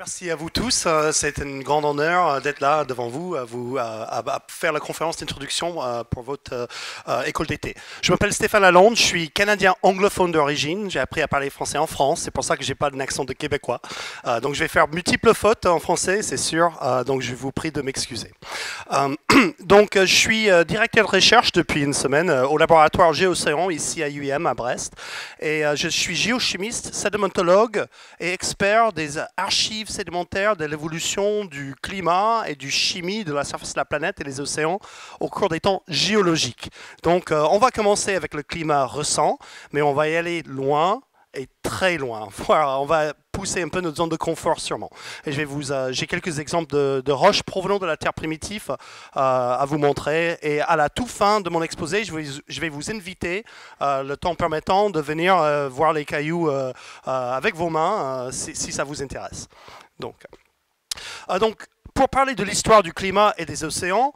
Merci à vous tous. C'est un grand honneur d'être là devant vous, à faire la conférence d'introduction pour votre école d'été. Je m'appelle Stéphane Lalonde, je suis canadien anglophone d'origine. J'ai appris à parler français en France, c'est pour ça que j'ai pas un accent de québécois. Donc je vais faire multiples fautes en français, c'est sûr. Donc je vous prie de m'excuser. Donc je suis directeur de recherche depuis une semaine au laboratoire Géocéan ici à UIM à Brest. Et je suis géochimiste, sédimentologue et expert des archives sédimentaires de l'évolution du climat et du chimie de la surface de la planète et les océans au cours des temps géologiques. Donc on va commencer avec le climat récent, mais on va y aller loin et très loin. Voilà, on va pousser un peu notre zone de confort sûrement. Et j'ai quelques exemples de roches provenant de la Terre primitive à vous montrer. Et à la toute fin de mon exposé, je vais vous inviter, le temps permettant, de venir voir les cailloux avec vos mains si ça vous intéresse. Donc, pour parler de l'histoire du climat et des océans,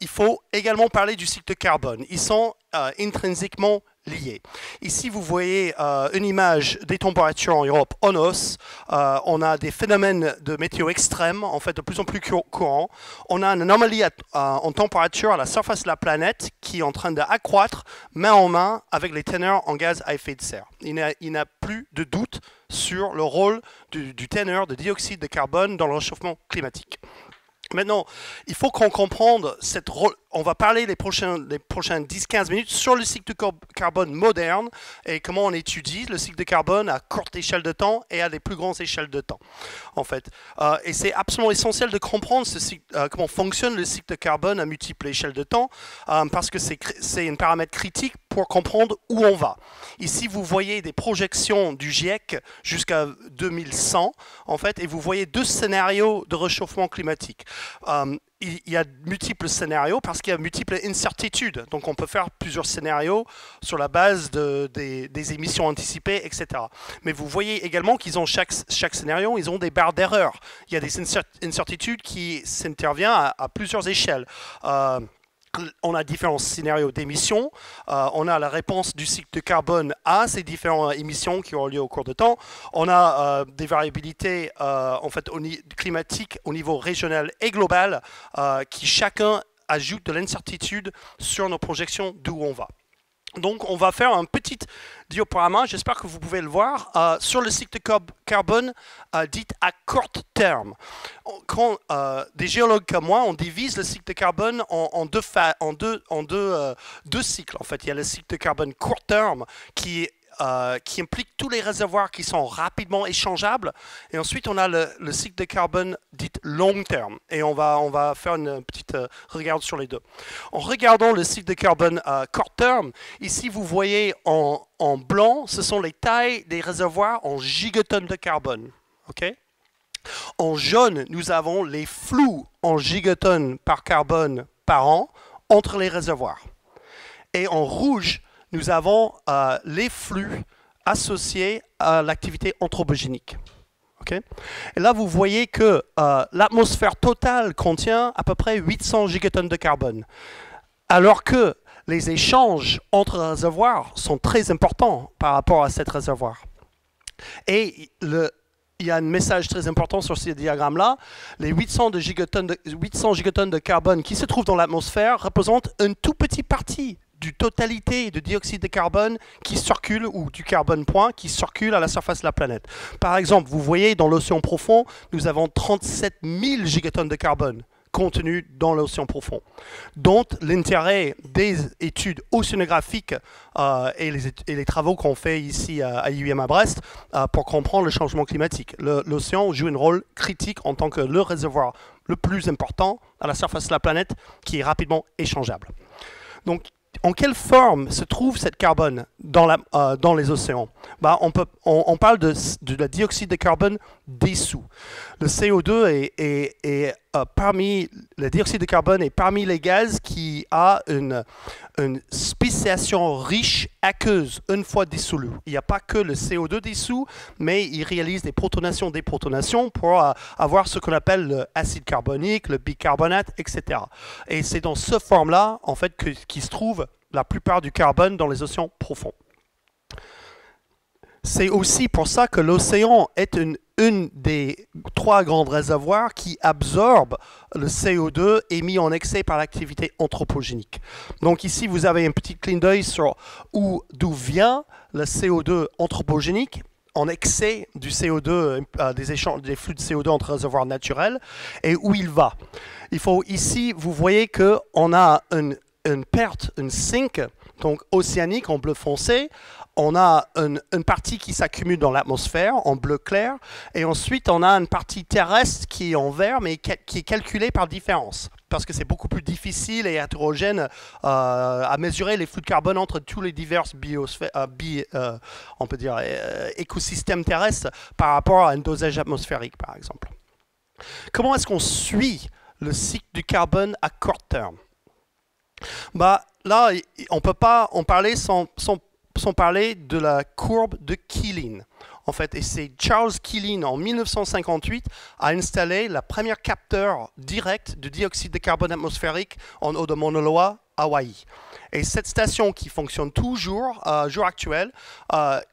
il faut également parler du cycle de carbone. Ils sont intrinsèquement liés. Ici, vous voyez une image des températures en Europe en hausse. On a des phénomènes de météo extrêmes, en fait, de plus en plus courants. On a une anomalie en température à la surface de la planète qui est en train d'accroître main en main avec les teneurs en gaz à effet de serre. Il n'y a plus de doute sur le rôle du teneur de dioxyde de carbone dans le réchauffement climatique. Maintenant, il faut qu'on comprenne cette rôle. On va parler les prochaines 10-15 minutes sur le cycle de carbone moderne et comment on étudie le cycle de carbone à courte échelle de temps et à des plus grandes échelles de temps. En fait. Et c'est absolument essentiel de comprendre comment fonctionne le cycle de carbone à multiples échelles de temps parce que c'est un paramètre critique pour comprendre où on va. Ici, vous voyez des projections du GIEC jusqu'à 2100, en fait, et vous voyez deux scénarios de réchauffement climatique. Il y a multiples scénarios parce qu'il y a multiples incertitudes. Donc, on peut faire plusieurs scénarios sur la base des émissions anticipées, etc. Mais vous voyez également qu'ils ont chaque scénario, ils ont des barres d'erreur. Il y a des incertitudes qui s'interviennent à plusieurs échelles. On a différents scénarios d'émissions. On a la réponse du cycle de carbone à ces différentes émissions qui ont lieu au cours de temps. On a des variabilités en fait, climatiques au niveau régional et global qui chacun ajoute de l'incertitude sur nos projections d'où on va. Donc, on va faire un petit diaporama, j'espère que vous pouvez le voir, sur le cycle de carbone dit à court terme. Quand des géologues comme moi, on divise le cycle de carbone en deux cycles. En fait, il y a le cycle de carbone court terme qui implique tous les réservoirs qui sont rapidement échangeables. Et ensuite, on a le cycle de carbone dit long terme. Et on va faire une petite regarde sur les deux. En regardant le cycle de carbone court terme, ici, vous voyez en blanc, ce sont les tailles des réservoirs en gigatonnes de carbone. Okay? En jaune, nous avons les flux en gigatonnes par carbone par an entre les réservoirs. Et en rouge, nous avons les flux associés à l'activité anthropogénique. Okay? Et là, vous voyez que l'atmosphère totale contient à peu près 800 gigatonnes de carbone, alors que les échanges entre réservoirs sont très importants par rapport à cet réservoir. Et il y a un message très important sur ce diagramme-là. Les 800 gigatonnes de carbone qui se trouvent dans l'atmosphère représentent une toute petite partie du totalité de dioxyde de carbone qui circule, ou du carbone point, qui circule à la surface de la planète. Par exemple, vous voyez dans l'océan profond, nous avons 37 000 gigatonnes de carbone contenues dans l'océan profond. Donc, l'intérêt des études océanographiques et les travaux qu'on fait ici à UIM à Brest pour comprendre le changement climatique. L'océan joue un rôle critique en tant que le réservoir le plus important à la surface de la planète qui est rapidement échangeable. Donc, en quelle forme se trouve cette carbone dans les océans? On parle de la dioxyde de carbone dissous. Le CO2 le dioxyde de carbone est parmi les gaz qui a une spéciation riche aqueuse une fois dissolu. Il n'y a pas que le CO2 dissous, mais il réalise des protonations, déprotonations pour avoir ce qu'on appelle l'acide carbonique, le bicarbonate, etc. Et c'est dans cette forme-là, en fait, qui se trouve la plupart du carbone dans les océans profonds. C'est aussi pour ça que l'océan est une des 3 grands réservoirs qui absorbe le CO2 émis en excès par l'activité anthropogénique. Donc ici, vous avez un petit clin d'œil sur d'où vient le CO2 anthropogénique en excès du CO2, des flux de CO2 entre réservoirs naturels, et où il va. Il faut ici, vous voyez qu'on a une perte, une sink, donc océanique en bleu foncé. On a une partie qui s'accumule dans l'atmosphère en bleu clair, et ensuite on a une partie terrestre qui est en vert, mais qui est calculée par différence, parce que c'est beaucoup plus difficile et hétérogène à mesurer les flux de carbone entre tous les divers on peut dire, écosystèmes terrestres par rapport à un dosage atmosphérique, par exemple. Comment est-ce qu'on suit le cycle du carbone à court terme? Là, on ne peut pas en parler sans parler de la courbe de Keeling. En fait, et c'est Charles Keeling en 1958 a installé la première capteur direct de dioxyde de carbone atmosphérique en haut de Mauna Loa, Hawaï. Et cette station qui fonctionne toujours, jour actuel,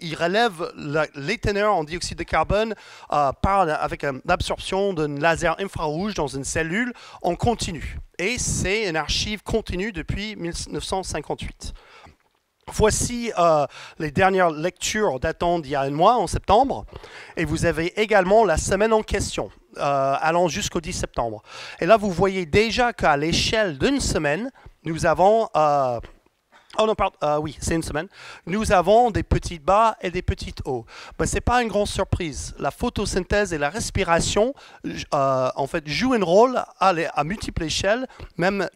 il relève les teneurs en dioxyde de carbone avec l'absorption d'un laser infrarouge dans une cellule en continu. Et c'est une archive continue depuis 1958. Voici les dernières lectures datant d'il y a un mois, en septembre. Et vous avez également la semaine en question, allant jusqu'au 10 septembre. Et là, vous voyez déjà qu'à l'échelle d'une semaine, nous avons... oui, c'est une semaine. Nous avons des petits bas et des petites hauts. Ben, ce n'est pas une grande surprise. La photosynthèse et la respiration en fait, jouent un rôle à multiples échelles,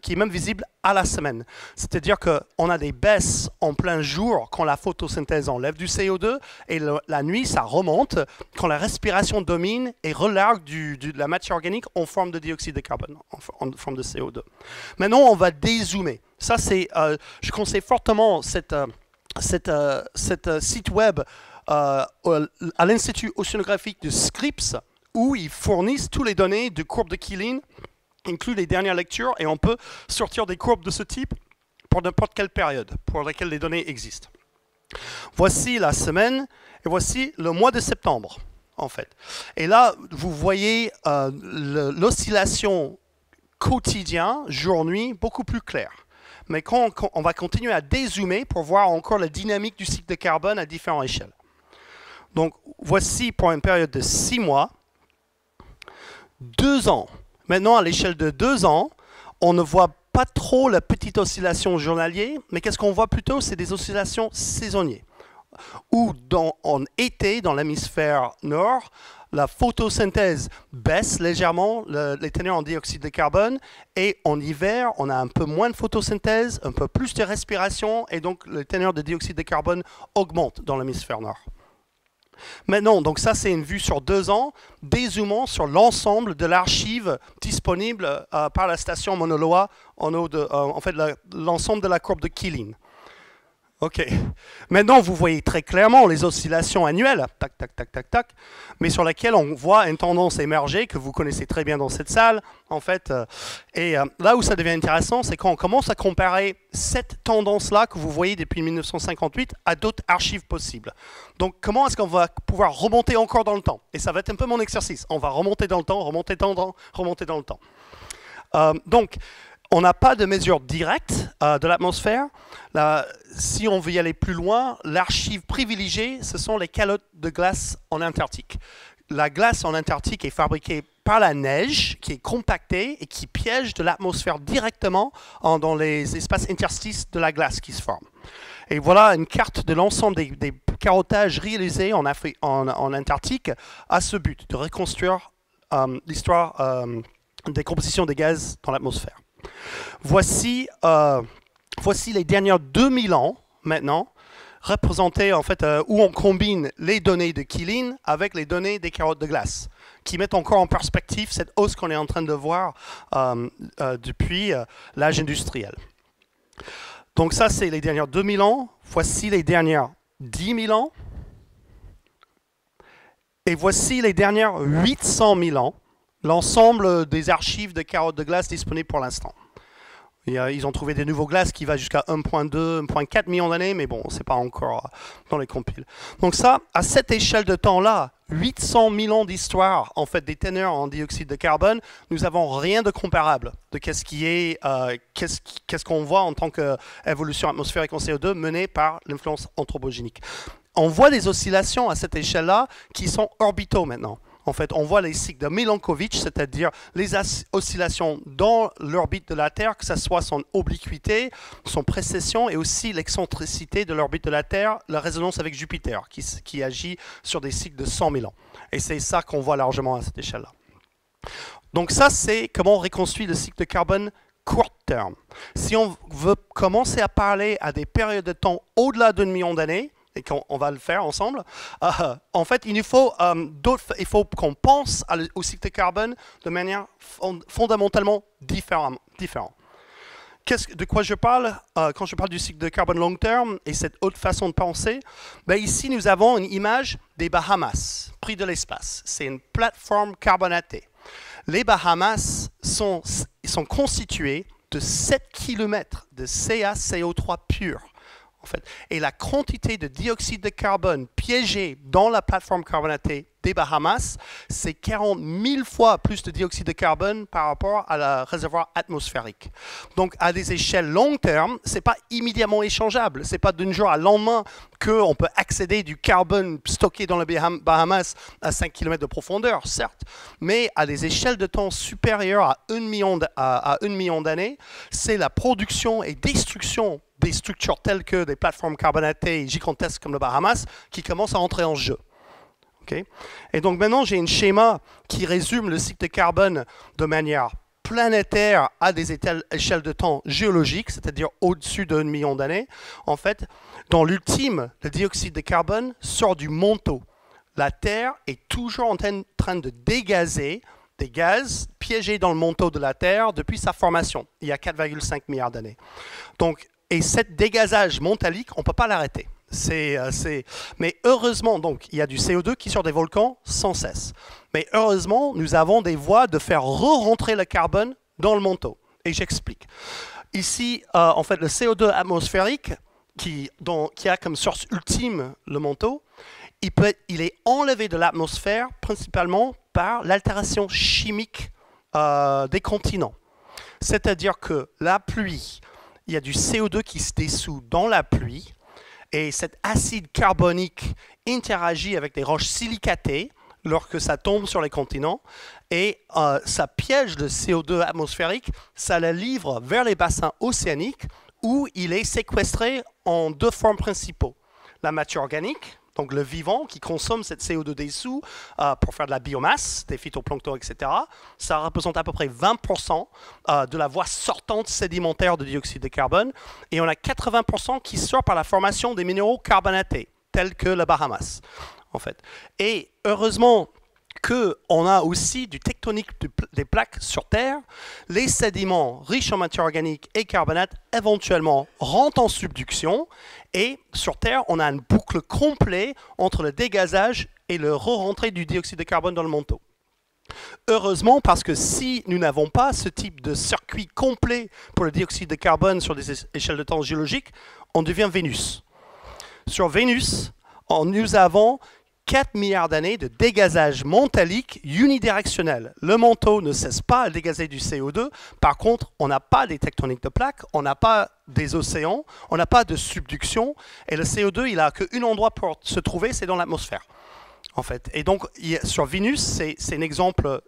qui est même visible à la semaine. C'est-à-dire qu'on a des baisses en plein jour quand la photosynthèse enlève du CO2, et la nuit, ça remonte quand la respiration domine et relargue de la matière organique en forme de dioxyde de carbone, en forme de CO2. Maintenant, on va dézoomer. Ça, c'est, je conseille fortement cette site web à l'Institut océanographique de Scripps, où ils fournissent toutes les données de courbes de Keeling, inclut les dernières lectures, et on peut sortir des courbes de ce type pour n'importe quelle période pour laquelle les données existent. Voici la semaine, et voici le mois de septembre, en fait. Et là, vous voyez l'oscillation quotidienne, jour-nuit, beaucoup plus claire. Mais on va continuer à dézoomer pour voir encore la dynamique du cycle de carbone à différentes échelles. Donc, voici pour une période de 6 mois, 2 ans. Maintenant, à l'échelle de 2 ans, on ne voit pas trop la petite oscillation journalière, mais qu'est-ce qu'on voit plutôt? C'est des oscillations saisonnières. Ou en été, dans l'hémisphère nord, la photosynthèse baisse légèrement les teneurs en dioxyde de carbone, et en hiver, on a un peu moins de photosynthèse, un peu plus de respiration, et donc les teneurs de dioxyde de carbone augmentent dans l'hémisphère nord. Maintenant, donc ça c'est une vue sur 2 ans, dézoomant sur l'ensemble de l'archive disponible par la station Mauna Loa, en fait l'ensemble de la courbe de Keeling. Ok. Maintenant, vous voyez très clairement les oscillations annuelles, tac, tac, tac, tac, tac, mais sur lesquelles on voit une tendance émerger que vous connaissez très bien dans cette salle, en fait. Et là où ça devient intéressant, c'est quand on commence à comparer cette tendance-là que vous voyez depuis 1958 à d'autres archives possibles. Donc, comment est-ce qu'on va pouvoir remonter encore dans le temps? Et ça va être un peu mon exercice. On va remonter dans le temps, remonter dans le temps, remonter dans le temps. Donc, on n'a pas de mesure directe de l'atmosphère. Si on veut y aller plus loin, l'archive privilégiée, ce sont les calottes de glace en Antarctique. La glace en Antarctique est fabriquée par la neige, qui est compactée et qui piège de l'atmosphère directement dans les espaces interstices de la glace qui se forment. Et voilà une carte de l'ensemble des carottages réalisés en Antarctique à ce but, de reconstruire l'histoire des compositions des gaz dans l'atmosphère. Voici les dernières 2000 ans, maintenant, représentées en fait où on combine les données de Keeling avec les données des carottes de glace, qui mettent encore en perspective cette hausse qu'on est en train de voir depuis l'âge industriel. Donc ça, c'est les dernières 2000 ans. Voici les dernières 10 000 ans. Et voici les dernières 800 000 ans, l'ensemble des archives de carottes de glace disponibles pour l'instant. Ils ont trouvé des nouveaux glaces qui vont jusqu'à 1,2, 1,4 millions d'années, mais bon, c'est pas encore dans les compiles. Donc ça, à cette échelle de temps-là, 800 000 ans d'histoire, en fait, des teneurs en dioxyde de carbone, nous n'avons rien de comparable de qu'est-ce qu'on voit en tant qu'évolution atmosphérique en CO2 menée par l'influence anthropogénique. On voit des oscillations à cette échelle-là qui sont orbitaux maintenant. En fait, on voit les cycles de Milankovitch, c'est-à-dire les oscillations dans l'orbite de la Terre, que ce soit son obliquité, son précession et aussi l'excentricité de l'orbite de la Terre, la résonance avec Jupiter, qui agit sur des cycles de 100 000 ans. Et c'est ça qu'on voit largement à cette échelle-là. Donc ça, c'est comment on reconstruit le cycle de carbone court terme. Si on veut commencer à parler à des périodes de temps au-delà d'1 million d'années, et qu'on va le faire ensemble, en fait, il faut qu'on pense au cycle de carbone de manière fondamentalement différente. De quoi je parle quand je parle du cycle de carbone long terme et cette autre façon de penser? Ben ici, nous avons une image des Bahamas, pris de l'espace. C'est une plateforme carbonatée. Les Bahamas sont constitués de 7 km de CaCO3 pur. En fait. Et la quantité de dioxyde de carbone piégée dans la plateforme carbonatée des Bahamas, c'est 40 000 fois plus de dioxyde de carbone par rapport à la réservoir atmosphérique. Donc, à des échelles long terme, ce n'est pas immédiatement échangeable. Ce n'est pas d'un jour à l'endemain qu'on peut accéder du carbone stocké dans les Bahamas à 5 km de profondeur, certes. Mais à des échelles de temps supérieures à 1 million d'années, c'est la production et destruction des structures telles que des plateformes carbonatées gigantesques comme le Bahamas qui commencent à entrer en jeu. Okay? Et donc maintenant, j'ai un schéma qui résume le cycle de carbone de manière planétaire à des échelles de temps géologiques, c'est-à-dire au-dessus d'1 million d'années. En fait, dans l'ultime, le dioxyde de carbone sort du manteau. La Terre est toujours en train de dégazer des gaz piégés dans le manteau de la Terre depuis sa formation, il y a 4,5 milliards d'années. Donc, et ce dégazage montalique, on ne peut pas l'arrêter. Mais heureusement, donc, il y a du CO2 qui sort des volcans sans cesse. Mais heureusement, nous avons des voies de faire re-rentrer le carbone dans le manteau. Et j'explique. Ici, en fait, le CO2 atmosphérique, qui a comme source ultime le manteau, il est enlevé de l'atmosphère principalement par l'altération chimique des continents. C'est-à-dire que la pluie, il y a du CO2 qui se dissout dans la pluie et cet acide carbonique interagit avec des roches silicatées lorsque ça tombe sur les continents et ça piège le CO2 atmosphérique, ça le livre vers les bassins océaniques où il est séquestré en deux formes principales. La matière organique, donc le vivant qui consomme cette CO2 dessous pour faire de la biomasse, des phytoplanctons, etc. Ça représente à peu près 20% de la voie sortante sédimentaire de dioxyde de carbone. Et on a 80% qui sort par la formation des minéraux carbonatés, tels que le Bahamas, en fait. Et heureusement qu'on a aussi du tectonique des plaques sur Terre, les sédiments riches en matière organique et carbonate éventuellement rentrent en subduction et sur Terre, on a une boucle complète entre le dégazage et le re-rentrée du dioxyde de carbone dans le manteau. Heureusement, parce que si nous n'avons pas ce type de circuit complet pour le dioxyde de carbone sur des échelles de temps géologiques, on devient Vénus. Sur Vénus, nous avons 4 milliards d'années de dégazage montalique unidirectionnel. Le manteau ne cesse pas de dégazer du CO2. Par contre, on n'a pas des tectoniques de plaques, on n'a pas des océans, on n'a pas de subduction. Et le CO2, il n'a qu'un endroit pour se trouver, c'est dans l'atmosphère. En fait. Et donc, sur Vénus, c'est l'exemple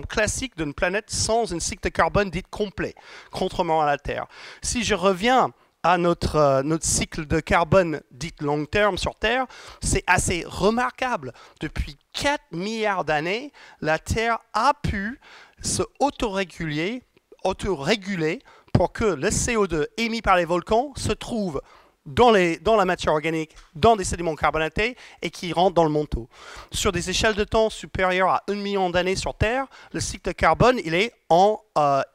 classique d'une planète sans un cycle de carbone dit complet, contrairement à la Terre. Si je reviens à notre cycle de carbone dit long terme sur Terre, c'est assez remarquable. Depuis 4 milliards d'années, la Terre a pu se autoréguler pour que le CO2 émis par les volcans se trouve dans la matière organique, dans des sédiments carbonatés et qui rentrent dans le manteau. Sur des échelles de temps supérieures à 1 million d'années sur Terre, le cycle de carbone il est en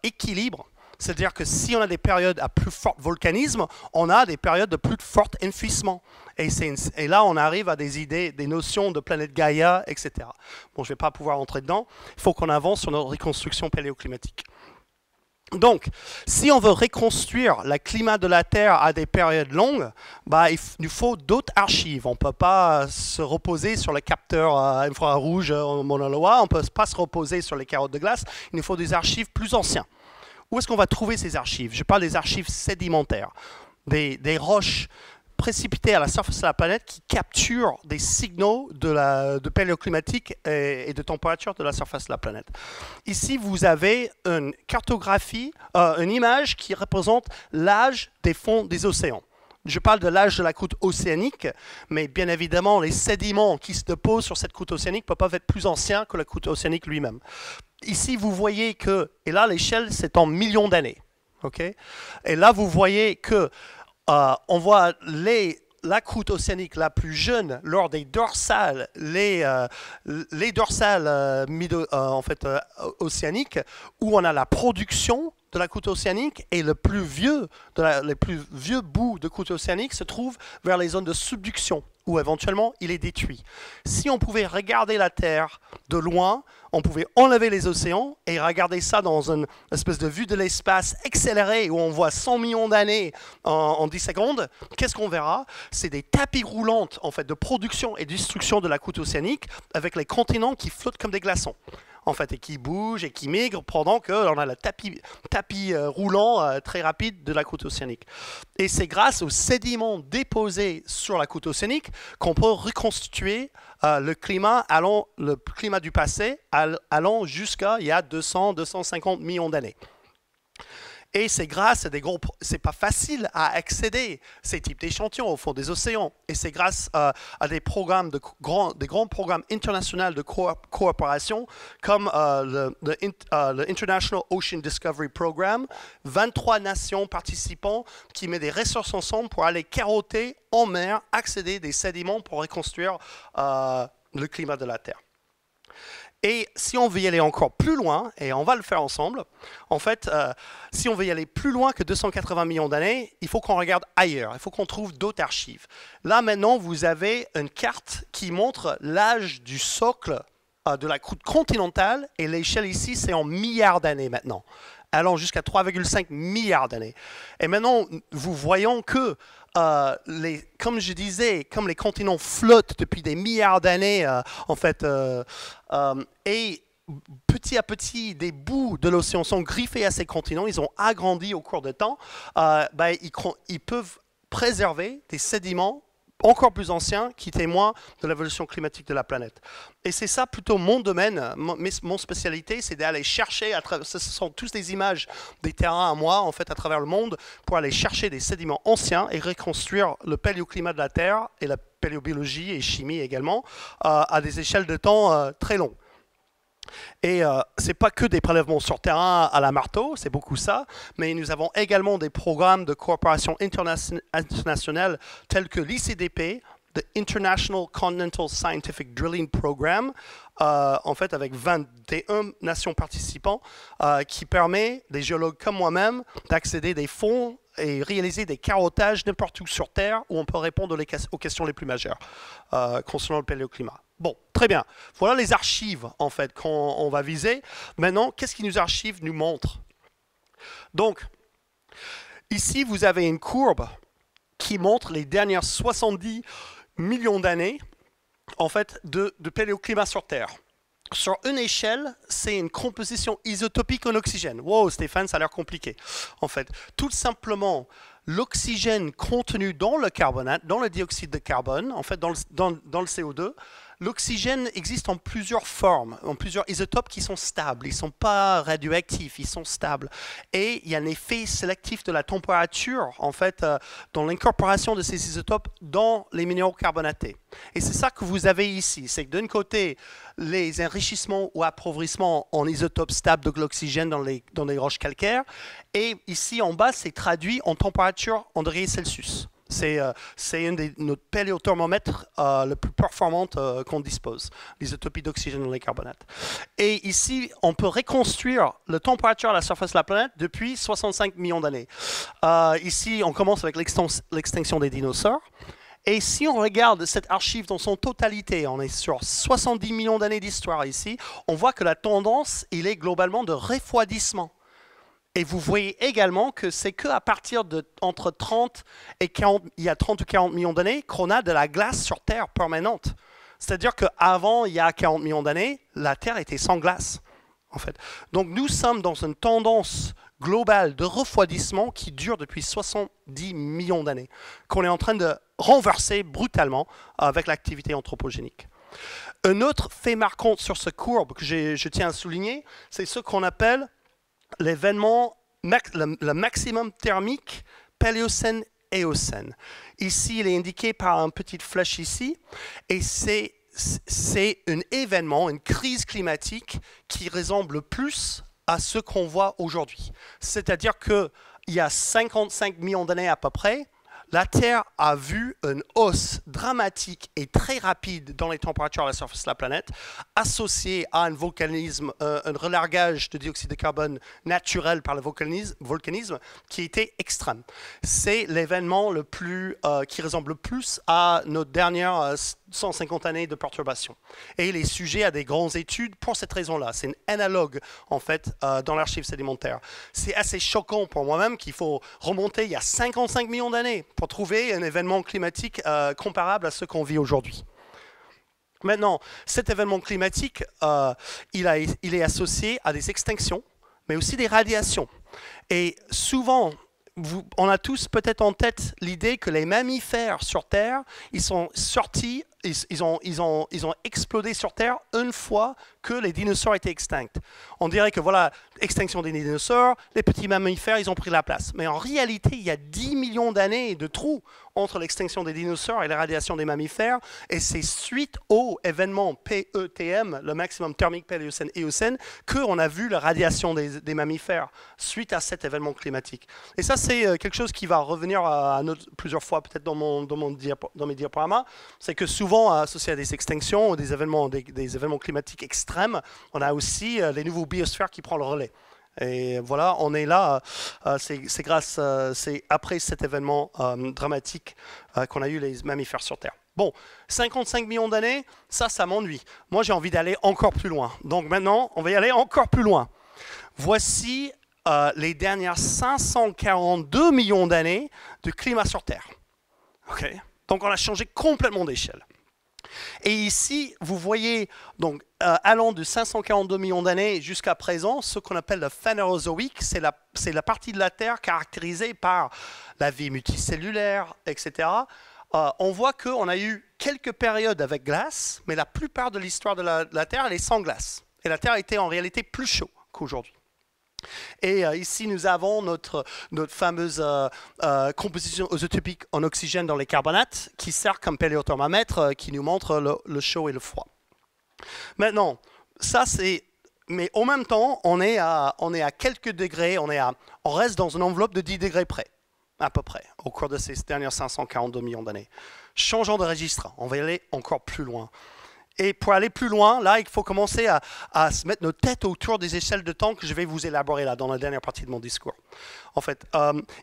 équilibre. C'est-à-dire que si on a des périodes à plus fort volcanisme, on a des périodes de plus fort enfouissement. Et là, on arrive à des idées, des notions de planète Gaïa, etc. Bon, je ne vais pas pouvoir entrer dedans. Il faut qu'on avance sur notre reconstruction paléoclimatique. Donc, si on veut reconstruire le climat de la Terre à des périodes longues, il nous faut d'autres archives. On ne peut pas se reposer sur les capteurs infrarouges Mauna Loa, on ne peut pas se reposer sur les carottes de glace. Il nous faut des archives plus anciennes. Où est-ce qu'on va trouver ces archives? Je parle des archives sédimentaires, des roches précipitées à la surface de la planète qui capturent des signaux de paléoclimatique et de température de la surface de la planète. Ici, vous avez une cartographie, une image qui représente l'âge des fonds des océans. Je parle de l'âge de la croûte océanique, mais bien évidemment, les sédiments qui se déposent sur cette croûte océanique ne peuvent pas être plus anciens que la croûte océanique lui-même. Ici, vous voyez que, et là, l'échelle, c'est en millions d'années. Okay? Et là, vous voyez que on voit la croûte océanique la plus jeune lors des dorsales, les dorsales océaniques, où on a la production de la croûte océanique et les plus vieux bouts de croûte océanique se trouvent vers les zones de subduction, où éventuellement il est détruit. Si on pouvait regarder la Terre de loin, on pouvait enlever les océans et regarder ça dans une espèce de vue de l'espace accélérée où on voit 100 millions d'années en 10 secondes. Qu'est-ce qu'on verra? C'est des tapis roulants en fait, de production et de destruction de la croûte océanique avec les continents qui flottent comme des glaçons. En fait, et qui bougent et qui migrent pendant qu'on a le tapis roulant très rapide de la croûte océanique. Et c'est grâce aux sédiments déposés sur la croûte océanique qu'on peut reconstituer le climat du passé allant jusqu'à il y a 200-250 millions d'années. Et c'est grâce à c'est pas facile à accéder ces types d'échantillons au fond des océans. Et c'est grâce à des programmes des grands programmes internationaux de coopération comme le International Ocean Discovery Program, 23 nations participantes qui mettent des ressources ensemble pour aller carotter en mer, accéder des sédiments pour reconstruire le climat de la Terre. Et si on veut y aller encore plus loin, et on va le faire ensemble, en fait, si on veut y aller plus loin que 280 millions d'années, il faut qu'on regarde ailleurs, il faut qu'on trouve d'autres archives. Là, maintenant, vous avez une carte qui montre l'âge du socle de la croûte continentale, et l'échelle ici, c'est en milliards d'années maintenant, allant jusqu'à 3,5 milliards d'années. Et maintenant, vous voyons que comme je disais, comme les continents flottent depuis des milliards d'années, en fait, et petit à petit, des bouts de l'océan sont griffés à ces continents, ils ont agrandi au cours du temps, ils peuvent préserver des sédiments encore plus anciens qui témoignent de l'évolution climatique de la planète. Et c'est ça plutôt mon domaine, mon spécialité, c'est d'aller chercher, ce sont tous des images des terrains à moi, en fait, à travers le monde, pour aller chercher des sédiments anciens et reconstruire le paléoclimat de la Terre et la paléobiologie et chimie également, à des échelles de temps très longues. Et ce n'est pas que des prélèvements sur terrain à la marteau, c'est beaucoup ça, mais nous avons également des programmes de coopération internationale tels que l'ICDP, the International Continental Scientific Drilling Program, en fait avec 21 nations participantes, qui permet des géologues comme moi-même d'accéder des fonds et réaliser des carottages n'importe où sur Terre où on peut répondre aux questions les plus majeures concernant le paléoclimat. Bon, très bien. Voilà les archives, en fait, qu'on va viser. Maintenant, qu'est-ce que nos archives nous montrent? Donc, ici, vous avez une courbe qui montre les dernières 70 millions d'années, en fait, de paléoclimat sur Terre. Sur une échelle, c'est une composition isotopique en oxygène. Wow, Stéphane, ça a l'air compliqué. En fait, tout simplement, l'oxygène contenu dans le carbonate, dans le dioxyde de carbone, en fait, dans le CO2, l'oxygène existe en plusieurs formes, en plusieurs isotopes qui sont stables. Ils ne sont pas radioactifs, ils sont stables. Et il y a un effet sélectif de la température, en fait, dans l'incorporation de ces isotopes dans les minéraux carbonatés. Et c'est ça que vous avez ici. C'est que d'un côté, les enrichissements ou appauvrissements en isotopes stables de l'oxygène dans les roches calcaires. Et ici, en bas, c'est traduit en température en degrés Celsius. C'est une de nos paléothermomètres le plus performantes qu'on dispose, l'isotopie d'oxygène dans les carbonates. Et ici, on peut reconstruire la température à la surface de la planète depuis 65 millions d'années. Ici, on commence avec l'extinction des dinosaures. Et si on regarde cette archive dans son totalité, on est sur 70 millions d'années d'histoire ici, on voit que la tendance, il est globalement de refroidissement. Et vous voyez également que c'est qu'à partir de entre 30 et 40, il y a 30 ou 40 millions d'années, qu'on a de la glace sur Terre permanente. C'est-à-dire qu'avant, il y a 40 millions d'années, la Terre était sans glace, en fait. Donc nous sommes dans une tendance globale de refroidissement qui dure depuis 70 millions d'années, qu'on est en train de renverser brutalement avec l'activité anthropogénique. Un autre fait marquant sur cette courbe que je tiens à souligner, c'est ce qu'on appelle l'événement, le maximum thermique Paléocène-Éocène. Ici, il est indiqué par une petite flèche ici, et c'est un événement, une crise climatique qui ressemble plus à ce qu'on voit aujourd'hui. C'est-à-dire qu'il y a 55 millions d'années à peu près, la Terre a vu une hausse dramatique et très rapide dans les températures à la surface de la planète, associée à un volcanisme, un relargage de dioxyde de carbone naturel par le volcanisme qui était extrême. C'est l'événement le plus qui ressemble le plus à nos dernières 150 années de perturbation. Et il est sujet à des grandes études pour cette raison-là. C'est un analogue, en fait, dans l'archive sédimentaire. C'est assez choquant pour moi-même qu'il faut remonter il y a 55 millions d'années pour trouver un événement climatique comparable à ce qu'on vit aujourd'hui. Maintenant, cet événement climatique, il est associé à des extinctions, mais aussi des radiations. Et souvent, on a tous peut-être en tête l'idée que les mammifères sur Terre, ils sont sortis, ils ont explodé sur Terre une fois que les dinosaures étaient extincts. On dirait que voilà, extinction des dinosaures, les petits mammifères, ils ont pris la place. Mais en réalité, il y a 10 millions d'années de trous entre l'extinction des dinosaures et la radiation des mammifères, et c'est suite au événement PETM, le maximum thermique Paléocène-Éocène, qu'on a vu la radiation des mammifères suite à cet événement climatique. Et ça, c'est quelque chose qui va revenir plusieurs fois peut-être dans mes diaporamas, c'est que souvent associé à des extinctions ou des événements climatiques extrêmes, on a aussi les nouveaux biosphères qui prennent le relais. Et voilà, on est là, c'est après cet événement dramatique qu'on a eu les mammifères sur Terre. Bon, 55 millions d'années, ça m'ennuie. Moi, j'ai envie d'aller encore plus loin. Donc maintenant, on va y aller encore plus loin. Voici les dernières 542 millions d'années de climat sur Terre. Okay. Donc on a changé complètement d'échelle. Et ici, vous voyez, donc, allant de 542 millions d'années jusqu'à présent, ce qu'on appelle le Phanérozoïque, c'est la partie de la Terre caractérisée par la vie multicellulaire, etc. On voit qu'on a eu quelques périodes avec glace, mais la plupart de l'histoire de la Terre, elle est sans glace. Et la Terre était en réalité plus chaude qu'aujourd'hui. Et ici, nous avons notre fameuse composition isotopique en oxygène dans les carbonates qui sert comme péléothermomètre qui nous montre le chaud et le froid. Maintenant, ça c'est... Mais en même temps, on est à quelques degrés, on reste dans une enveloppe de 10 degrés près, à peu près, au cours de ces dernières 542 millions d'années. Changeons de registre, on va y aller encore plus loin. Et pour aller plus loin, là, il faut commencer à se mettre nos têtes autour des échelles de temps que je vais vous élaborer là, dans la dernière partie de mon discours. En fait,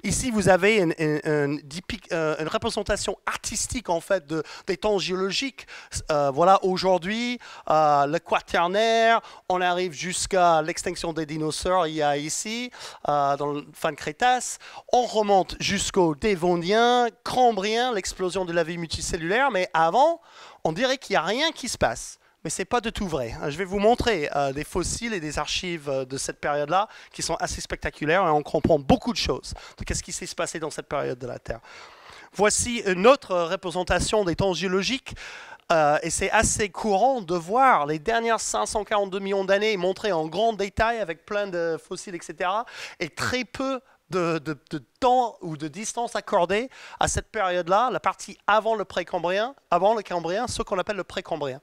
ici, vous avez une représentation artistique en fait, des temps géologiques. Voilà, aujourd'hui, le Quaternaire, on arrive jusqu'à l'extinction des dinosaures, il y a ici, dans le fin de Crétace. On remonte jusqu'au Dévonien, Cambrien, l'explosion de la vie multicellulaire, mais avant, on dirait qu'il n'y a rien qui se passe, mais ce n'est pas du tout vrai. Je vais vous montrer des fossiles et des archives de cette période-là qui sont assez spectaculaires et on comprend beaucoup de choses de ce qui s'est passé dans cette période de la Terre. Voici une autre représentation des temps géologiques et c'est assez courant de voir les dernières 542 millions d'années montrées en grand détail avec plein de fossiles, etc. et très peu de temps ou de distance accordée à cette période-là, la partie avant le Précambrien, avant le Cambrien, ce qu'on appelle le Précambrien.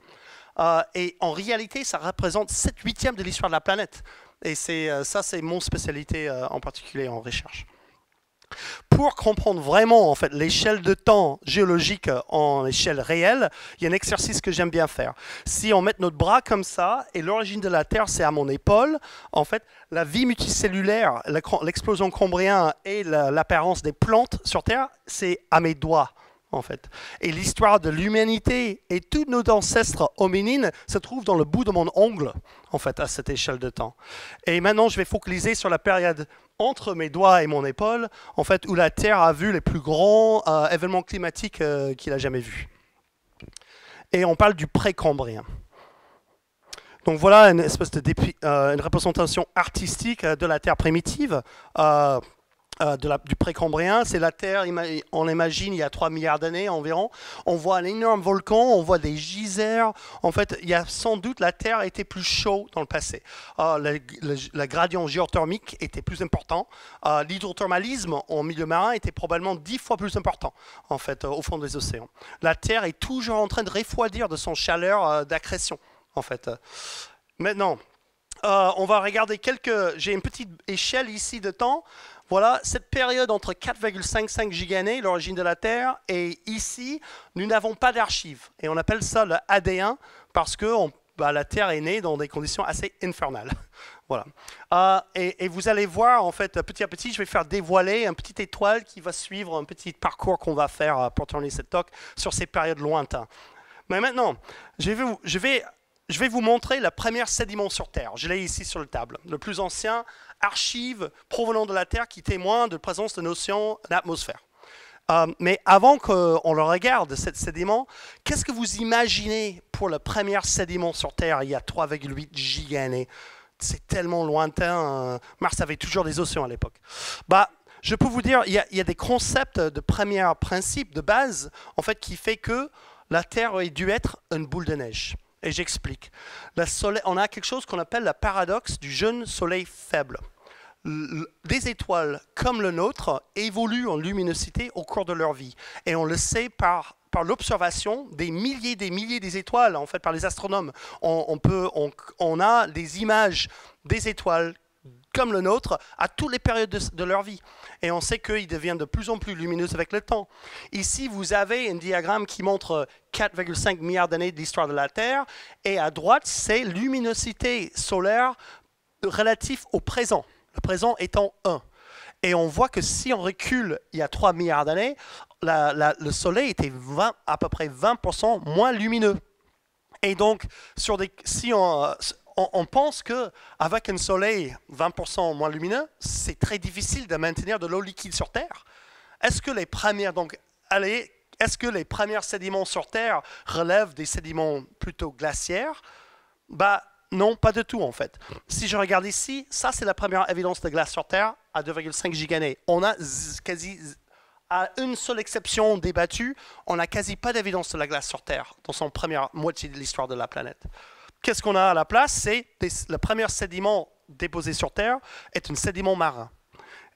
Et en réalité, ça représente 7/8 de l'histoire de la planète. Et ça, c'est mon spécialité en particulier en recherche. Pour comprendre vraiment en fait, l'échelle de temps géologique en échelle réelle, il y a un exercice que j'aime bien faire. Si on met notre bras comme ça, et l'origine de la Terre, c'est à mon épaule, en fait, la vie multicellulaire, l'explosion cambrienne et l'apparence des plantes sur Terre, c'est à mes doigts. en fait. Et l'histoire de l'humanité et tous nos ancêtres hominines se trouvent dans le bout de mon ongle, en fait, à cette échelle de temps. Et maintenant, je vais focaliser sur la période entre mes doigts et mon épaule, en fait, où la Terre a vu les plus grands événements climatiques qu'il a jamais vus. Et on parle du précambrien. Donc voilà une espèce de une représentation artistique de la Terre primitive, du précambrien. C'est la Terre, on l'imagine, il y a 3 milliards d'années environ. On voit un énorme volcan, on voit des geysers. En fait, il y a sans doute, la Terre était plus chaude dans le passé. Le gradient géothermique était plus important. L'hydrothermalisme en milieu marin était probablement 10 fois plus important, en fait, au fond des océans. La Terre est toujours en train de refroidir de son chaleur d'accrétion, en fait. Maintenant, on va regarder j'ai une petite échelle ici de temps. Voilà, cette période entre 4,55 gigannées, l'origine de la Terre, et ici, nous n'avons pas d'archives. Et on appelle ça le AD1 parce que la Terre est née dans des conditions assez infernales. Voilà. Et vous allez voir, en fait, petit à petit, je vais faire dévoiler une petite étoile qui va suivre un petit parcours qu'on va faire pour terminer cette talk sur ces périodes lointaines. Mais maintenant, je vais vous montrer la première sédiment sur Terre. Je l'ai ici sur la table. Le plus ancien archive provenant de la Terre qui témoigne de la présence de notions d'atmosphère. Mais avant qu'on le regarde, cette sédiment, qu'est-ce que vous imaginez pour le premier sédiment sur Terre il y a 3,8 gigannées? C'est tellement lointain. Mars avait toujours des océans à l'époque. Je peux vous dire, il y a des concepts de premier principe, de base, en fait, qui fait que la Terre aurait dû être une boule de neige. Et j'explique. On a quelque chose qu'on appelle le paradoxe du jeune soleil faible. Des étoiles comme le nôtre évoluent en luminosité au cours de leur vie. Et on le sait par l'observation des milliers des étoiles, en fait, par les astronomes. On a des images des étoiles comme le nôtre, à toutes les périodes de leur vie. Et on sait qu'ils deviennent de plus en plus lumineux avec le temps. Ici, vous avez un diagramme qui montre 4,5 milliards d'années d'histoire de la Terre, et à droite, c'est luminosité solaire relative au présent, le présent étant 1. Et on voit que si on recule il y a 3 milliards d'années, le Soleil était à peu près 20% moins lumineux. Et donc, si on pense qu'avec un soleil 20% moins lumineux, c'est très difficile de maintenir de l'eau liquide sur Terre. Est-ce que les premiers sédiments sur Terre relèvent des sédiments plutôt glaciaires? Non, pas du tout en fait. Si je regarde ici, ça c'est la première évidence de glace sur Terre à 2,5 gigannées. On a quasi, à une seule exception débattue, on n'a quasi pas d'évidence de la glace sur Terre dans son première moitié de l'histoire de la planète. Qu'est-ce qu'on a à la place? C'est le premier sédiment déposé sur Terre est un sédiment marin.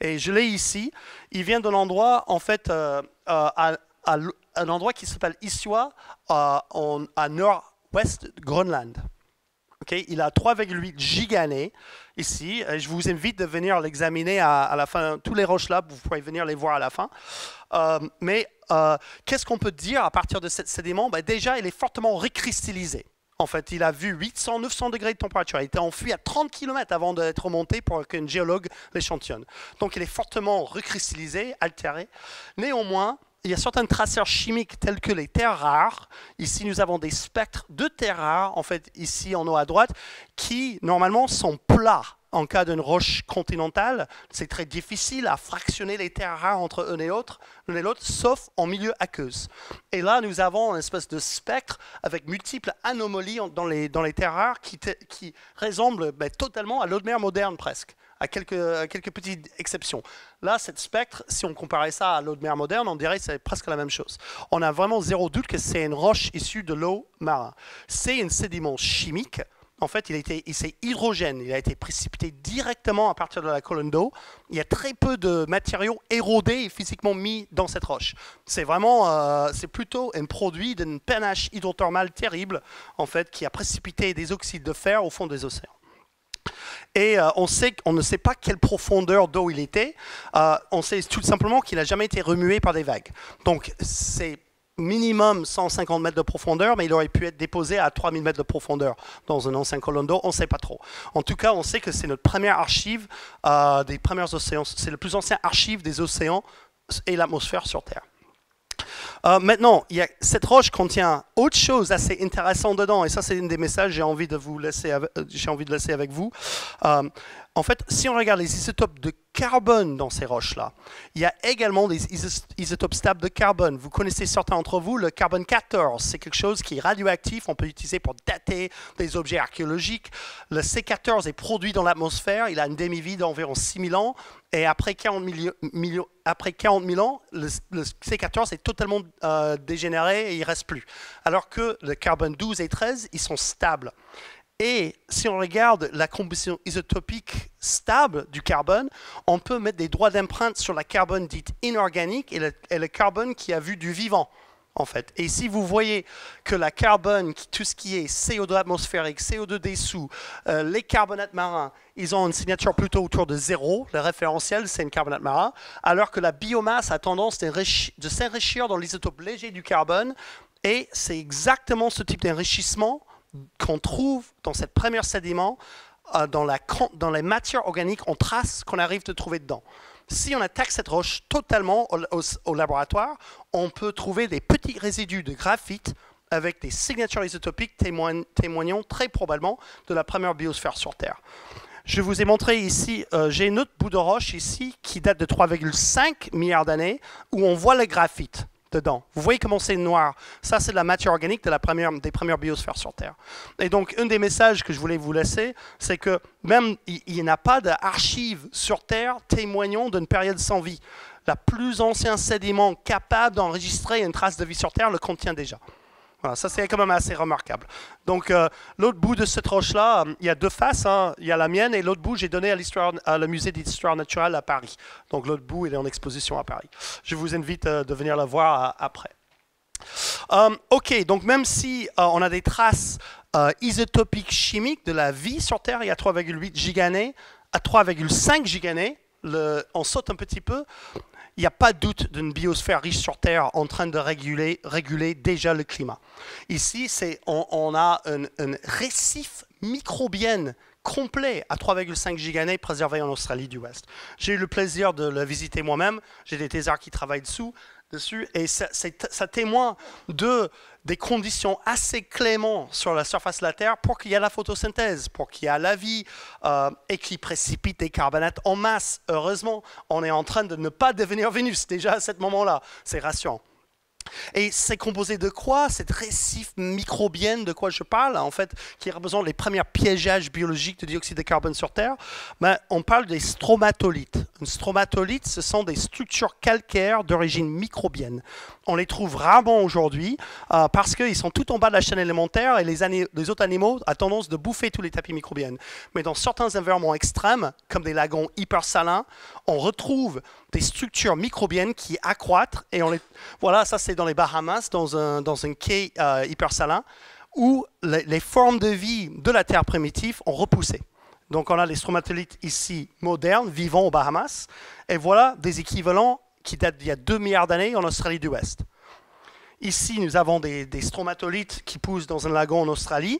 Et je l'ai ici. Il vient d'un endroit, en fait, un endroit qui s'appelle Isua, à nord-ouest de Groenland. Okay? Il a 3,8 gigannées ici. Et je vous invite de venir l'examiner à la fin. Tous les roches là, vous pourrez venir les voir à la fin. Qu'est-ce qu'on peut dire à partir de ce sédiment? Déjà, il est fortement recristallisé. En fait, il a vu 800-900 degrés de température. Il était enfui à 30 km avant d'être remonté pour qu'un géologue l'échantillonne. Donc, il est fortement recristallisé, altéré. Néanmoins, il y a certains traceurs chimiques tels que les terres rares. Ici, nous avons des spectres de terres rares, en fait, ici en haut à droite, qui, normalement, sont plats. En cas d'une roche continentale, c'est très difficile à fractionner les terres rares entre l'un et l'autre, sauf en milieu aqueuse. Et là, nous avons une espèce de spectre avec multiples anomalies dans les terres rares qui ressemblent totalement à l'eau de mer moderne presque, à quelques petites exceptions. Là, cette spectre, si on comparait ça à l'eau de mer moderne, on dirait que c'est presque la même chose. On a vraiment zéro doute que c'est une roche issue de l'eau marine. C'est un sédiment chimique. En fait, c'est hydrogène. Il a été précipité directement à partir de la colonne d'eau. Il y a très peu de matériaux érodés et physiquement mis dans cette roche. C'est plutôt un produit d'une panache hydrothermale terrible, en fait, qui a précipité des oxydes de fer au fond des océans. Et on ne sait pas quelle profondeur d'eau il était. On sait tout simplement qu'il n'a jamais été remué par des vagues. Donc, c'est minimum 150 mètres de profondeur, mais il aurait pu être déposé à 3000 mètres de profondeur dans un ancien colonne d'eau, on ne sait pas trop. En tout cas, on sait que c'est notre première archive des premiers océans, c'est le plus ancien archive des océans et l'atmosphère sur Terre. Maintenant, cette roche contient autre chose assez intéressant dedans, et ça c'est un des messages que j'ai envie de laisser avec vous. En fait, si on regarde les isotopes de carbone dans ces roches-là, il y a également des isotopes stables de carbone. Vous connaissez certains d'entre vous, le carbone 14, c'est quelque chose qui est radioactif, on peut l'utiliser pour dater des objets archéologiques. Le C14 est produit dans l'atmosphère, il a une demi-vie d'environ 6000 ans, et après 40 000 ans, le C14 est totalement dégénéré et il ne reste plus. Alors que le carbone 12 et 13, ils sont stables. Et si on regarde la composition isotopique stable du carbone, on peut mettre des droits d'empreinte sur la carbone dite inorganique et le carbone qui a vu du vivant, en fait. Et si vous voyez que la carbone, tout ce qui est CO2 atmosphérique, CO2 dessous, les carbonates marins, ils ont une signature plutôt autour de 0, le référentiel c'est un carbonate marin, alors que la biomasse a tendance de s'enrichir dans l'isotope léger du carbone, et c'est exactement ce type d'enrichissement qu'on trouve dans cette première sédiment, dans les matières organiques en traces qu'on arrive de trouver dedans. Si on attaque cette roche totalement au laboratoire, on peut trouver des petits résidus de graphite avec des signatures isotopiques témoignant très probablement de la première biosphère sur Terre. Je vous ai montré ici, j'ai une autre bout de roche ici qui date de 3,5 milliards d'années où on voit le graphite dedans. Vous voyez comment c'est noir. Ça, c'est de la matière organique des premières biosphères sur Terre. Et donc, un des messages que je voulais vous laisser, c'est que même il n'y a pas d'archives sur Terre témoignant d'une période sans vie. Le plus ancien sédiment capable d'enregistrer une trace de vie sur Terre le contient déjà. Voilà, ça, c'est quand même assez remarquable. Donc, l'autre bout de cette roche-là, il y a deux faces. Hein. Il y a la mienne et l'autre bout, j'ai donné à le musée d'histoire naturelle à Paris. Donc, l'autre bout, il est en exposition à Paris. Je vous invite de venir la voir après. OK, donc même si on a des traces isotopiques chimiques de la vie sur Terre, il y a 3,8 gigannées à 3,5 gigannées, on saute un petit peu. Il n'y a pas de doute d'une biosphère riche sur Terre en train de réguler déjà le climat. Ici, on a un récif microbien complet à 3,5 gigannées préservé en Australie du Ouest. J'ai eu le plaisir de le visiter moi-même. J'ai des thésards qui travaillent dessus et ça témoigne des conditions assez clémentes sur la surface de la Terre pour qu'il y ait la photosynthèse, pour qu'il y ait la vie et qui précipite des carbonates en masse. Heureusement, on est en train de ne pas devenir Vénus déjà à ce moment-là. C'est rassurant. Et c'est composé de quoi? Cette récif microbienne de quoi je parle, en fait, qui représente les premiers piégeages biologiques de dioxyde de carbone sur Terre. Ben, on parle des stromatolites. Un stromatolite, ce sont des structures calcaires d'origine microbienne. On les trouve rarement aujourd'hui parce qu'ils sont tout en bas de la chaîne élémentaire et les autres animaux ont tendance de bouffer tous les tapis microbiennes. Mais dans certains environnements extrêmes, comme des lagons hypersalins, on retrouve des structures microbiennes qui accroîtrent et voilà, ça c'est dans les Bahamas, dans un quai hypersalin, où les formes de vie de la Terre primitive ont repoussé. Donc on a les stromatolites ici modernes, vivant aux Bahamas, et voilà des équivalents qui datent d'il y a 2 milliards d'années en Australie du Ouest. Ici, nous avons des stromatolites qui poussent dans un lagon en Australie.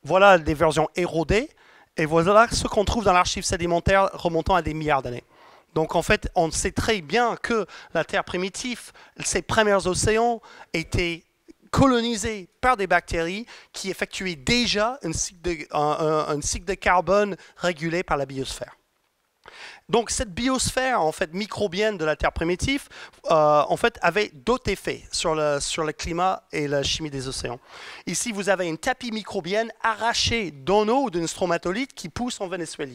Voilà des versions érodées, et voilà ce qu'on trouve dans l'archive sédimentaire remontant à des milliards d'années. Donc en fait, on sait très bien que la Terre primitive, ses premiers océans étaient colonisés par des bactéries qui effectuaient déjà un cycle de carbone régulé par la biosphère. Donc cette biosphère en fait microbienne de la Terre primitive en fait avait d'autres effets sur le climat et la chimie des océans. Ici vous avez une tapis microbienne arrachée d'un eau d'une stromatolite qui pousse en Venezuela.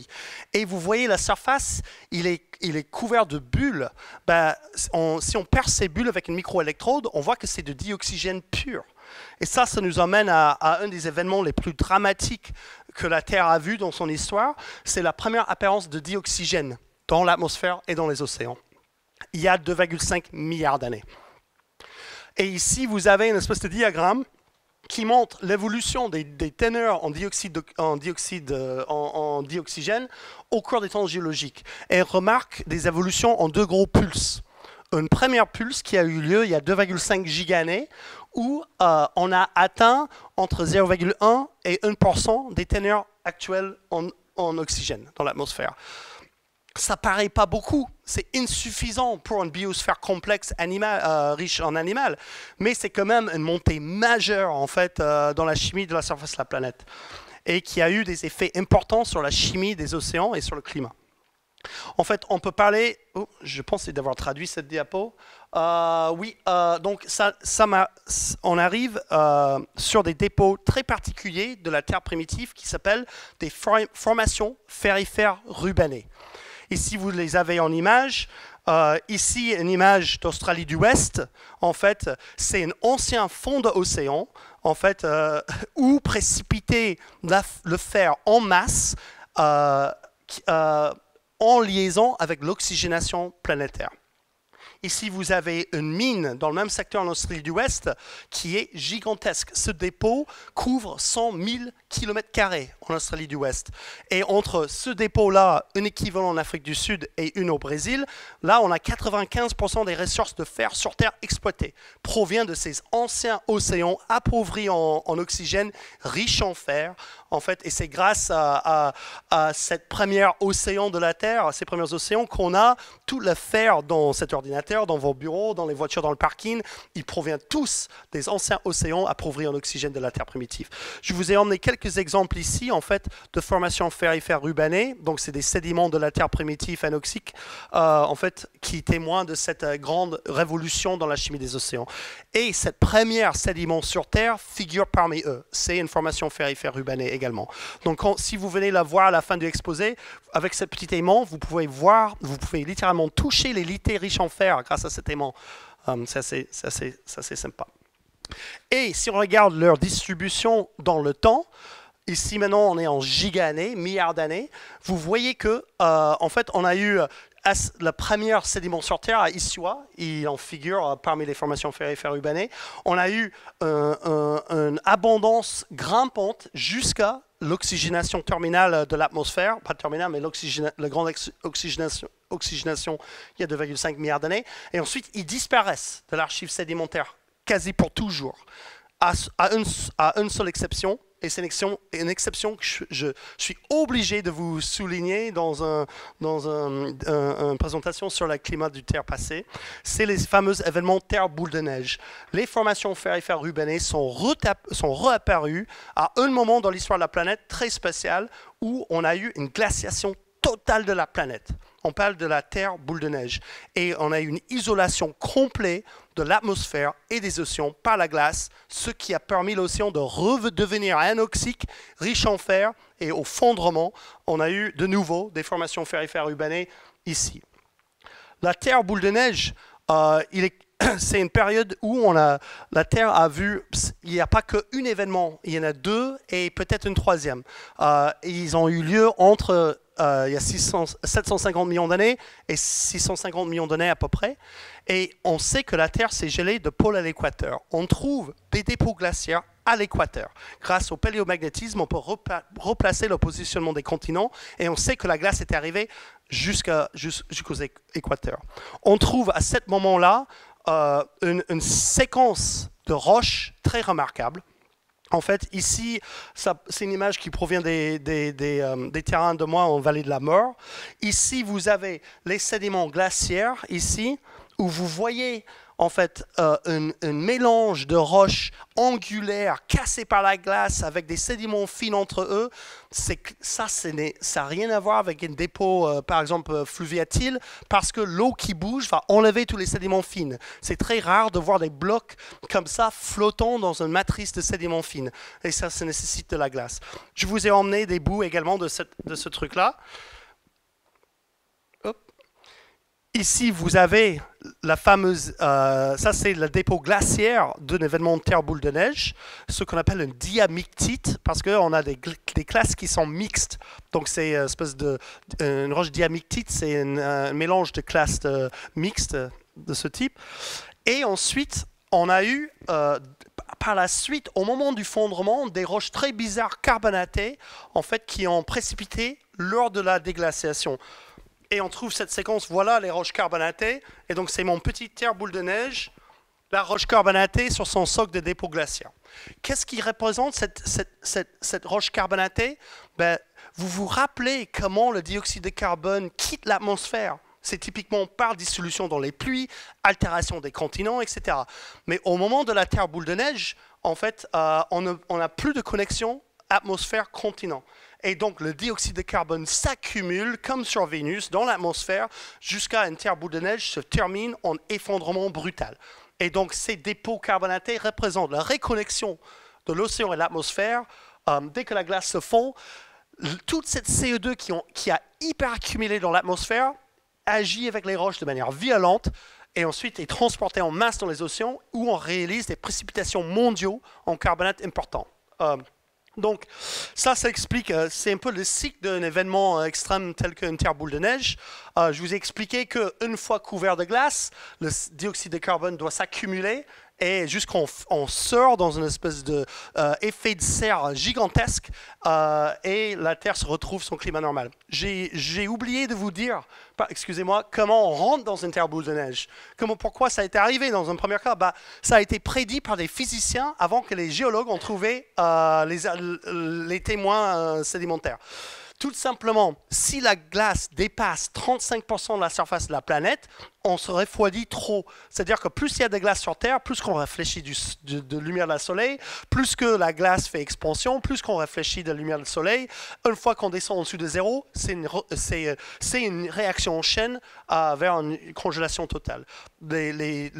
Et vous voyez la surface, il est couvert de bulles. Ben, si on perce ces bulles avec une microélectrode, on voit que c'est de dioxygène pur. Et ça nous emmène à un des événements les plus dramatiques que la Terre a vu dans son histoire. C'est la première apparence de dioxygène dans l'atmosphère et dans les océans, il y a 2,5 milliards d'années. Et ici, vous avez une espèce de diagramme qui montre l'évolution des teneurs en dioxygène au cours des temps géologiques. Et remarque des évolutions en deux gros pulses. Une première pulse qui a eu lieu il y a 2,5 gigannées, où on a atteint entre 0,1 et 1% des teneurs actuelles en oxygène dans l'atmosphère. ça paraît pas beaucoup, c'est insuffisant pour une biosphère complexe riche en animal, mais c'est quand même une montée majeure en fait dans la chimie de la surface de la planète et qui a eu des effets importants sur la chimie des océans et sur le climat. En fait, on peut parler. Oh, je pense d'avoir traduit cette diapo. Oui, donc on arrive sur des dépôts très particuliers de la Terre primitive qui s'appellent des formations ferrifères rubanées. Ici, vous les avez en image. Ici, une image d'Australie du Ouest. En fait, c'est un ancien fond d'océan, en fait, où précipiter le fer en masse en liaison avec l'oxygénation planétaire. Ici, vous avez une mine dans le même secteur en Australie du Ouest qui est gigantesque. Ce dépôt couvre 100 000 km² en Australie du Ouest. Et entre ce dépôt-là, un équivalent en Afrique du Sud et une au Brésil, là, on a 95% des ressources de fer sur Terre exploitées. Provient de ces anciens océans appauvris en oxygène, riches en fer, en fait. Et c'est grâce à cette première océan de la Terre, ces premiers océans, qu'on a tout le fer dans cet ordinateur, dans vos bureaux, dans les voitures, dans le parking. Ils proviennent tous des anciens océans appauvris en oxygène de la Terre primitive. Je vous ai emmené quelques exemples ici, en fait, de formations ferrifères rubanées. Donc, c'est des sédiments de la Terre primitive anoxique, en fait, qui témoignent de cette grande révolution dans la chimie des océans. Et cette première sédiment sur Terre figure parmi eux. C'est une formation ferrifère rubanée également. Donc, si vous venez la voir à la fin de l'exposé, avec ce petit aimant, vous pouvez littéralement toucher les littés riches en fer grâce à cet aimant. Ça, c'est sympa. Et si on regarde leur distribution dans le temps, ici maintenant on est en giga-années, milliards d'années, vous voyez que en fait on a eu la première sédiment sur Terre à Isua, il en figure parmi les formations ferrifères rubanées. On a eu une abondance grimpante jusqu'à l'oxygénation terminale de l'atmosphère, pas terminale, mais la grande oxygénation il y a 2,5 milliards d'années. Et ensuite, ils disparaissent de l'archive sédimentaire quasi pour toujours, à une seule exception. Et c'est une exception que je suis obligé de vous souligner dans une présentation sur le climat du Terre passé. C'est les fameux événements Terre boule de neige. Les formations ferrifères rubanées sont réapparues à un moment dans l'histoire de la planète très spécial où on a eu une glaciation totale de la planète. On parle de la Terre boule de neige. Et on a eu une isolation complète de l'atmosphère et des océans par la glace, ce qui a permis l'océan de redevenir anoxique, riche en fer, et au fondrement, on a eu de nouveau des formations ferrifères rubanées ici. La Terre boule de neige, c'est une période où la Terre a vu, il n'y a pas qu'un événement, il y en a deux et peut-être une troisième. Ils ont eu lieu entre il y a 750 millions d'années et 650 millions d'années à peu près. Et on sait que la Terre s'est gelée de pôle à l'équateur. On trouve des dépôts glaciaires à l'équateur. Grâce au paléomagnétisme, on peut replacer le positionnement des continents et on sait que la glace est arrivée jusqu'aux équateurs. On trouve à ce moment-là une séquence de roches très remarquable. En fait, ici, c'est une image qui provient des terrains de moi en vallée de la Mort. Ici, vous avez les sédiments glaciaires, ici, où vous voyez en fait un mélange de roches angulaires cassées par la glace avec des sédiments fins entre eux. Ça n'a rien à voir avec un dépôt, par exemple, fluviatile, parce que l'eau qui bouge va enlever tous les sédiments fins. C'est très rare de voir des blocs comme ça flottant dans une matrice de sédiments fins. Et ça nécessite de la glace. Je vous ai emmené des bouts également de ce truc-là. Ici, vous avez la fameuse, ça c'est le dépôt glaciaire d'un événement de Terre boule de neige, ce qu'on appelle une diamictite, parce qu'on a des classes qui sont mixtes. Donc c'est une espèce une roche diamictite, c'est un mélange de classes mixtes de ce type. Et ensuite, on a eu par la suite, au moment du fondrement, des roches très bizarres carbonatées, en fait, qui ont précipité lors de la déglaciation. Et on trouve cette séquence, voilà les roches carbonatées. Et donc c'est mon petit Terre boule de neige, la roche carbonatée sur son socle de dépôt glaciaire. Qu'est-ce qui représente cette roche carbonatée? vous vous rappelez comment le dioxyde de carbone quitte l'atmosphère? C'est typiquement par dissolution dans les pluies, altération des continents, etc. Mais au moment de la Terre boule de neige, en fait, on n'a plus de connexion atmosphère-continent. Et donc, le dioxyde de carbone s'accumule, comme sur Vénus, dans l'atmosphère, jusqu'à une Terre boule de neige se termine en effondrement brutal. Et donc, ces dépôts carbonatés représentent la réconnexion de l'océan et de l'atmosphère. Dès que la glace se fond, toute cette CO2 qui a hyper accumulé dans l'atmosphère agit avec les roches de manière violente et ensuite est transportée en masse dans les océans où on réalise des précipitations mondiaux en carbonate importants. Donc, ça explique, c'est un peu le cycle d'un événement extrême tel qu'une Terre boule de neige. Je vous ai expliqué qu'une fois couvert de glace, le dioxyde de carbone doit s'accumuler et jusqu'on sort dans une espèce d'effet de serre gigantesque et la Terre se retrouve son climat normal. J'ai oublié de vous dire, excusez-moi, comment on rentre dans une Terre boule de neige. Pourquoi ça a été arrivé dans un premier cas? Ça a été prédit par des physiciens avant que les géologues ont trouvé les témoins sédimentaires. Tout simplement, si la glace dépasse 35% de la surface de la planète, on se refroidit trop. C'est-à-dire que plus il y a de glace sur Terre, plus qu'on réfléchit de lumière du soleil, plus que la glace fait expansion, plus qu'on réfléchit de lumière du soleil. Une fois qu'on descend en dessous de zéro, c'est une réaction en chaîne vers une congélation totale. Les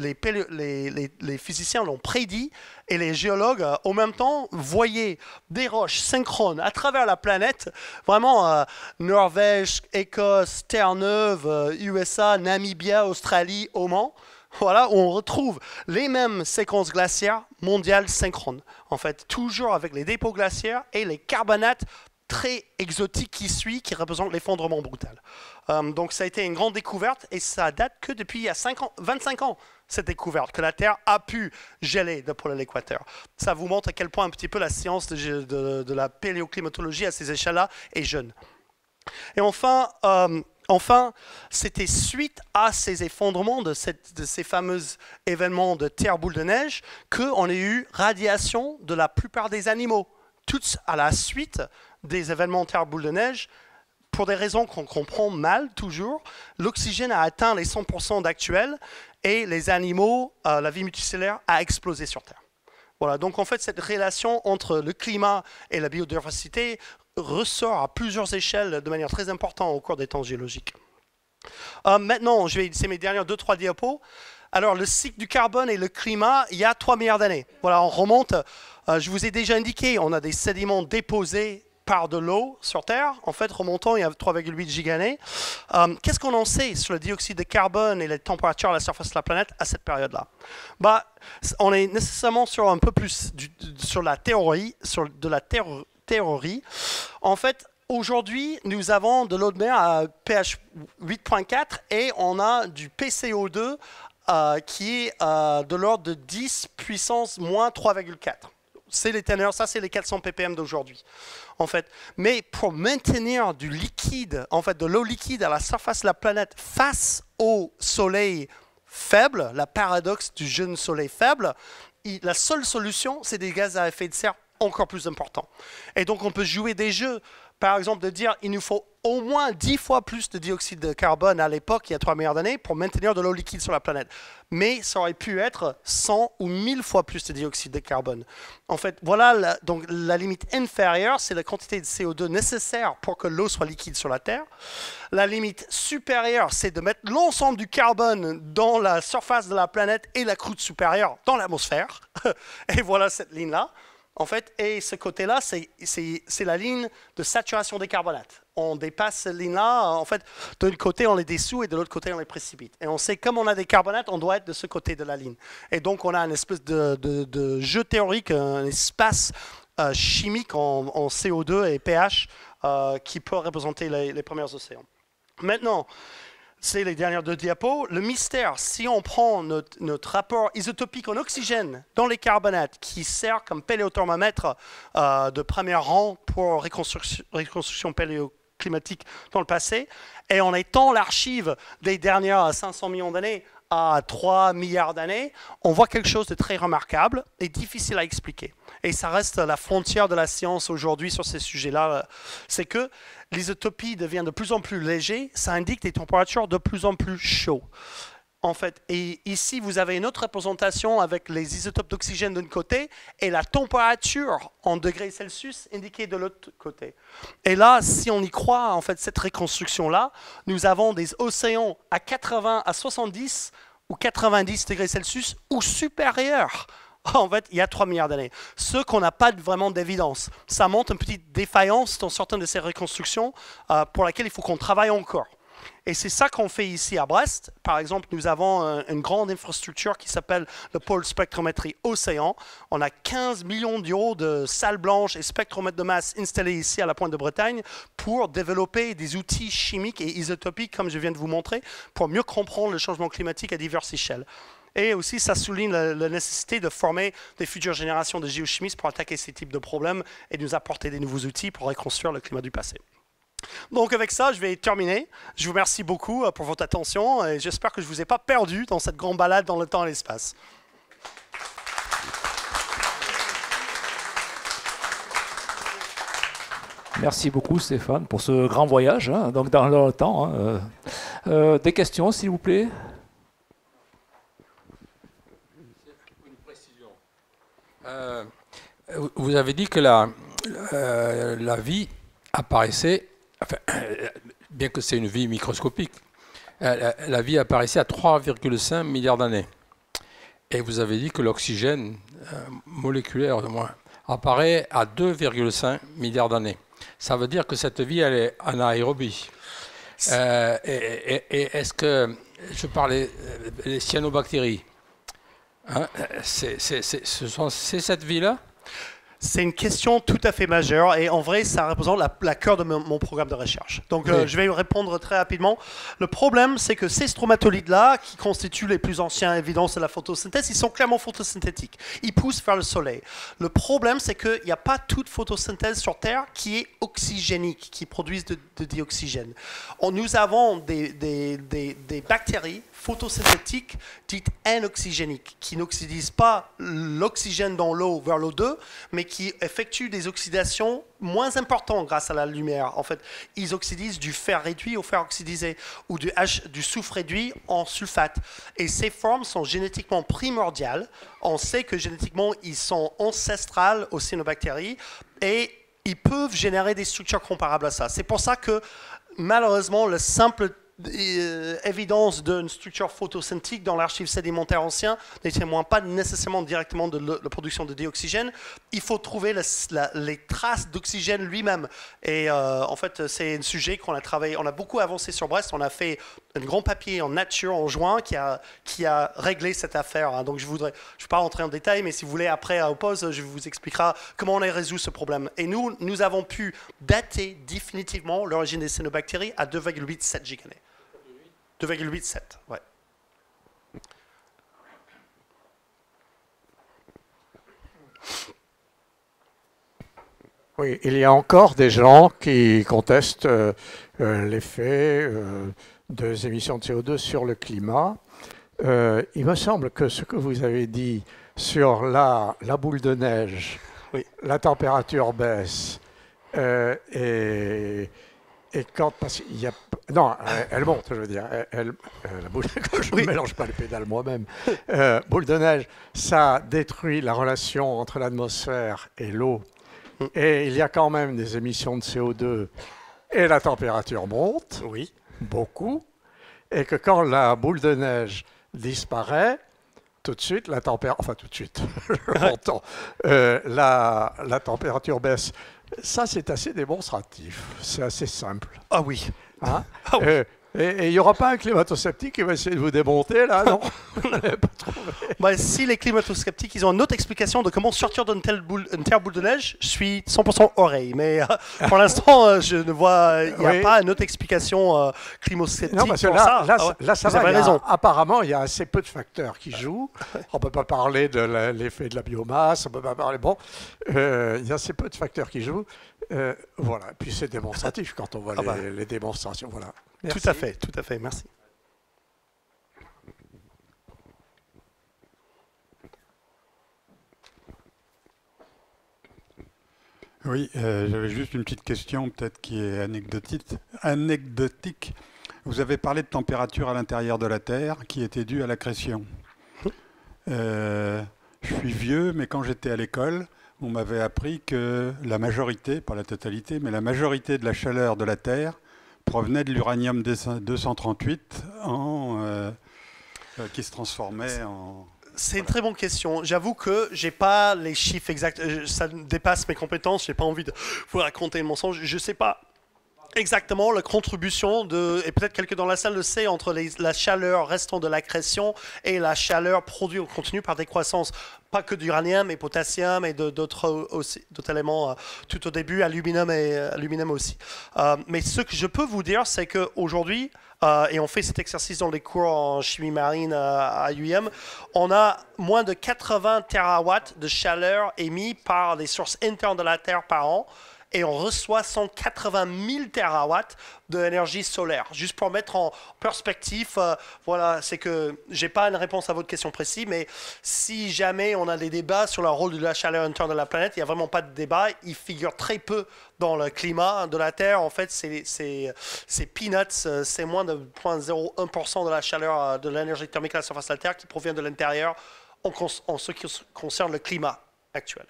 physiciens l'ont prédit et les géologues, en même temps, voyaient des roches synchrones à travers la planète, vraiment Norvège, Écosse, Terre-Neuve, USA, Namibia, Australie, Oman, voilà, où on retrouve les mêmes séquences glaciaires mondiales synchrones. En fait, toujours avec les dépôts glaciaires et les carbonates très exotiques qui représentent l'effondrement brutal. Donc ça a été une grande découverte et ça date que depuis il y a 25 ans, cette découverte, que la Terre a pu geler de pôle à l'équateur. Ça vous montre à quel point un petit peu la science de la paléoclimatologie à ces échelles-là est jeune. Et enfin, c'était suite à ces effondrements de ces fameux événements de Terre boule de neige qu'on a eu radiation de la plupart des animaux. Toutes à la suite des événements Terre boule de neige, pour des raisons qu'on comprend mal toujours, l'oxygène a atteint les 100% d'actuel et les animaux, la vie multicellulaire a explosé sur Terre. Voilà, donc en fait cette relation entre le climat et la biodiversité ressort à plusieurs échelles de manière très importante au cours des temps géologiques. Maintenant, c'est mes dernières 2-3 diapos. Alors, le cycle du carbone et le climat, il y a 3 milliards d'années. Voilà, on remonte. Je vous ai déjà indiqué, on a des sédiments déposés par de l'eau sur Terre, en fait, remontant il y a 3,8 gigannées. Qu'est-ce qu'on en sait sur le dioxyde de carbone et les températures à la surface de la planète à cette période-là? On est nécessairement sur un peu plus sur la théorie, théorie. En fait, aujourd'hui, nous avons de l'eau de mer à pH 8.4 et on a du PCO2 qui est de l'ordre de 10 puissance moins 3,4. C'est les teneurs, ça c'est les 400 ppm d'aujourd'hui. En fait, mais pour maintenir du liquide, en fait de l'eau liquide à la surface de la planète face au soleil faible, la paradoxe du jeune soleil faible, la seule solution c'est des gaz à effet de serre encore plus importants. Et donc on peut jouer des jeux, par exemple de dire il nous faut au moins 10 fois plus de dioxyde de carbone à l'époque, il y a 3 milliards d'années, pour maintenir de l'eau liquide sur la planète. Mais ça aurait pu être 100 ou 1000 fois plus de dioxyde de carbone. En fait, voilà, donc la limite inférieure, c'est la quantité de CO2 nécessaire pour que l'eau soit liquide sur la Terre. La limite supérieure, c'est de mettre l'ensemble du carbone dans la surface de la planète et la croûte supérieure dans l'atmosphère. Et voilà cette ligne-là. En fait, et ce côté-là, c'est la ligne de saturation des carbonates. On dépasse cette ligne-là, en fait, d'un côté on les dissout et de l'autre côté on les précipite. Et on sait, comme on a des carbonates, on doit être de ce côté de la ligne. Et donc on a une espèce de jeu théorique, un espace chimique en CO2 et pH qui peut représenter les premiers océans. Maintenant, c'est les dernières 2 diapos. Le mystère, si on prend notre rapport isotopique en oxygène dans les carbonates qui sert comme paléothermomètre de premier rang pour reconstruction paléoclimatique dans le passé, et en étant l'archive des dernières 500 millions d'années à 3 milliards d'années, on voit quelque chose de très remarquable et difficile à expliquer. Et ça reste la frontière de la science aujourd'hui sur ces sujets-là. C'est que l'isotopie devient de plus en plus léger, ça indique des températures de plus en plus chaudes. En fait, et ici, vous avez une autre représentation avec les isotopes d'oxygène d'un côté et la température en degrés Celsius indiquée de l'autre côté. Et là, si on y croit, en fait, cette reconstruction-là, nous avons des océans à 80, à 70 ou 90 degrés Celsius ou supérieurs. En fait, il y a 3 milliards d'années. Ce qu'on n'a pas vraiment d'évidence. Ça montre une petite défaillance dans certaines de ces reconstructions pour laquelle il faut qu'on travaille encore. Et c'est ça qu'on fait ici à Brest. Par exemple, nous avons une grande infrastructure qui s'appelle le pôle spectrométrie Océan. On a 15 millions d'euros de salles blanches et spectromètres de masse installés ici à la Pointe de Bretagne pour développer des outils chimiques et isotopiques, comme je viens de vous montrer, pour mieux comprendre le changement climatique à diverses échelles. Et aussi, ça souligne la nécessité de former des futures générations de géochimistes pour attaquer ces types de problèmes et nous apporter des nouveaux outils pour reconstruire le climat du passé. Donc avec ça, je vais terminer. Je vous remercie beaucoup pour votre attention et j'espère que je ne vous ai pas perdu dans cette grande balade dans le temps et l'espace. Merci beaucoup Stéphane pour ce grand voyage donc dans le temps. Des questions s'il vous plaît? Une précision. Vous avez dit que la vie apparaissait, enfin, bien que c'est une vie microscopique, la vie apparaissait à 3,5 milliards d'années. Et vous avez dit que l'oxygène moléculaire, du moins, apparaît à 2,5 milliards d'années. Ça veut dire que cette vie, elle est anaérobie. Et est-ce que, je parlais des cyanobactéries, hein, c'est cette vie-là? C'est une question tout à fait majeure et en vrai, ça représente la cœur de mon programme de recherche. Donc, oui. Je vais répondre très rapidement. Le problème, c'est que ces stromatolites-là, qui constituent les plus anciennes évidences de la photosynthèse, ils sont clairement photosynthétiques. Ils poussent vers le soleil. Le problème, c'est qu'il n'y a pas toute photosynthèse sur Terre qui est oxygénique, qui produise de dioxygène. Nous avons des bactéries photosynthétiques dites N-oxygéniques, qui n'oxydisent pas l'oxygène dans l'eau vers l'O2, mais qui effectuent des oxydations moins importantes grâce à la lumière. En fait, ils oxydisent du fer réduit au fer oxydisé, ou du soufre réduit en sulfate. Et ces formes sont génétiquement primordiales. On sait que génétiquement, ils sont ancestrales aux cyanobactéries, et ils peuvent générer des structures comparables à ça. C'est pour ça que, malheureusement, le simple évidence d'une structure photosynthétique dans l'archive sédimentaire ancien ne témoigne pas nécessairement directement de la production de dioxygène. Il faut trouver les traces d'oxygène lui-même. Et en fait, c'est un sujet qu'on a travaillé. On a beaucoup avancé sur Brest. On a fait un grand papier en nature en juin qui a réglé cette affaire. Donc je ne vais pas rentrer en détail, mais si vous voulez, après, à la pause, je vous expliquerai comment on a résolu ce problème. Et nous avons pu dater définitivement l'origine des cyanobactéries à 2,87 gigannées. 2,87, ouais. Oui, il y a encore des gens qui contestent l'effet des émissions de CO2 sur le climat. Il me semble que ce que vous avez dit sur la boule de neige, oui, la température baisse et quand parce qu'il y a non, elle monte, je veux dire, la boule, je ne mélange pas les pédales moi-même. Boule de neige, ça détruit la relation entre l'atmosphère et l'eau. Et il y a quand même des émissions de CO2 et la température monte, oui, beaucoup. Et que quand la boule de neige disparaît, tout de suite, la température, enfin tout de suite, longtemps, la température baisse. Ça, c'est assez démonstratif, c'est assez simple. Ah oui. Hein? Ah oui. Et il n'y aura pas un climato-sceptique qui va essayer de vous démonter, là, non? Vous n'avez pas trouvé. Bah, si les climato-sceptiques, ils ont une autre explication de comment sortir d'une telle boule de neige, je suis 100% oreille. Mais pour l'instant, je ne vois, il n'y a pas une autre explication climato-sceptique. Non, parce que là, ça va. Raison. Apparemment, il y a assez peu de facteurs qui jouent. On ne peut pas parler de l'effet de la biomasse, on ne peut pas parler... Bon, il y a assez peu de facteurs qui jouent. Voilà. Puis c'est démonstratif quand on voit les démonstrations. Voilà. Merci. Tout à fait, merci. Oui, j'avais juste une petite question, peut-être qui est anecdotique. Vous avez parlé de température à l'intérieur de la Terre qui était due à l'accrétion. Je suis vieux, mais quand j'étais à l'école, on m'avait appris que la majorité, pas la totalité, mais la majorité de la chaleur de la Terre provenait de l'uranium 238 qui se transformait en... C'est une très bonne question. J'avoue que j'ai pas les chiffres exacts. Ça dépasse mes compétences. J'ai pas envie de vous raconter le mensonge. Je sais pas exactement la contribution de, et peut-être quelqu'un dans la salle le sait, entre la chaleur restant de l'accrétion et la chaleur produite au continu par décroissance. Pas que d'uranium, mais potassium et d'autres éléments tout au début, aluminium aussi. Mais ce que je peux vous dire, c'est qu'aujourd'hui, et on fait cet exercice dans les cours en chimie marine à UIM, on a moins de 80 terawatts de chaleur émis par les sources internes de la Terre par an. Et on reçoit 180 000 terawatts d'énergie solaire. Juste pour mettre en perspective, voilà, c'est que j'ai pas une réponse à votre question précise, mais si jamais on a des débats sur le rôle de la chaleur interne de la planète, il n'y a vraiment pas de débat. Il figure très peu dans le climat de la Terre. En fait, c'est peanuts, c'est moins de 0,01% de la chaleur, de l'énergie thermique à la surface de la Terre qui provient de l'intérieur en ce qui concerne le climat actuel.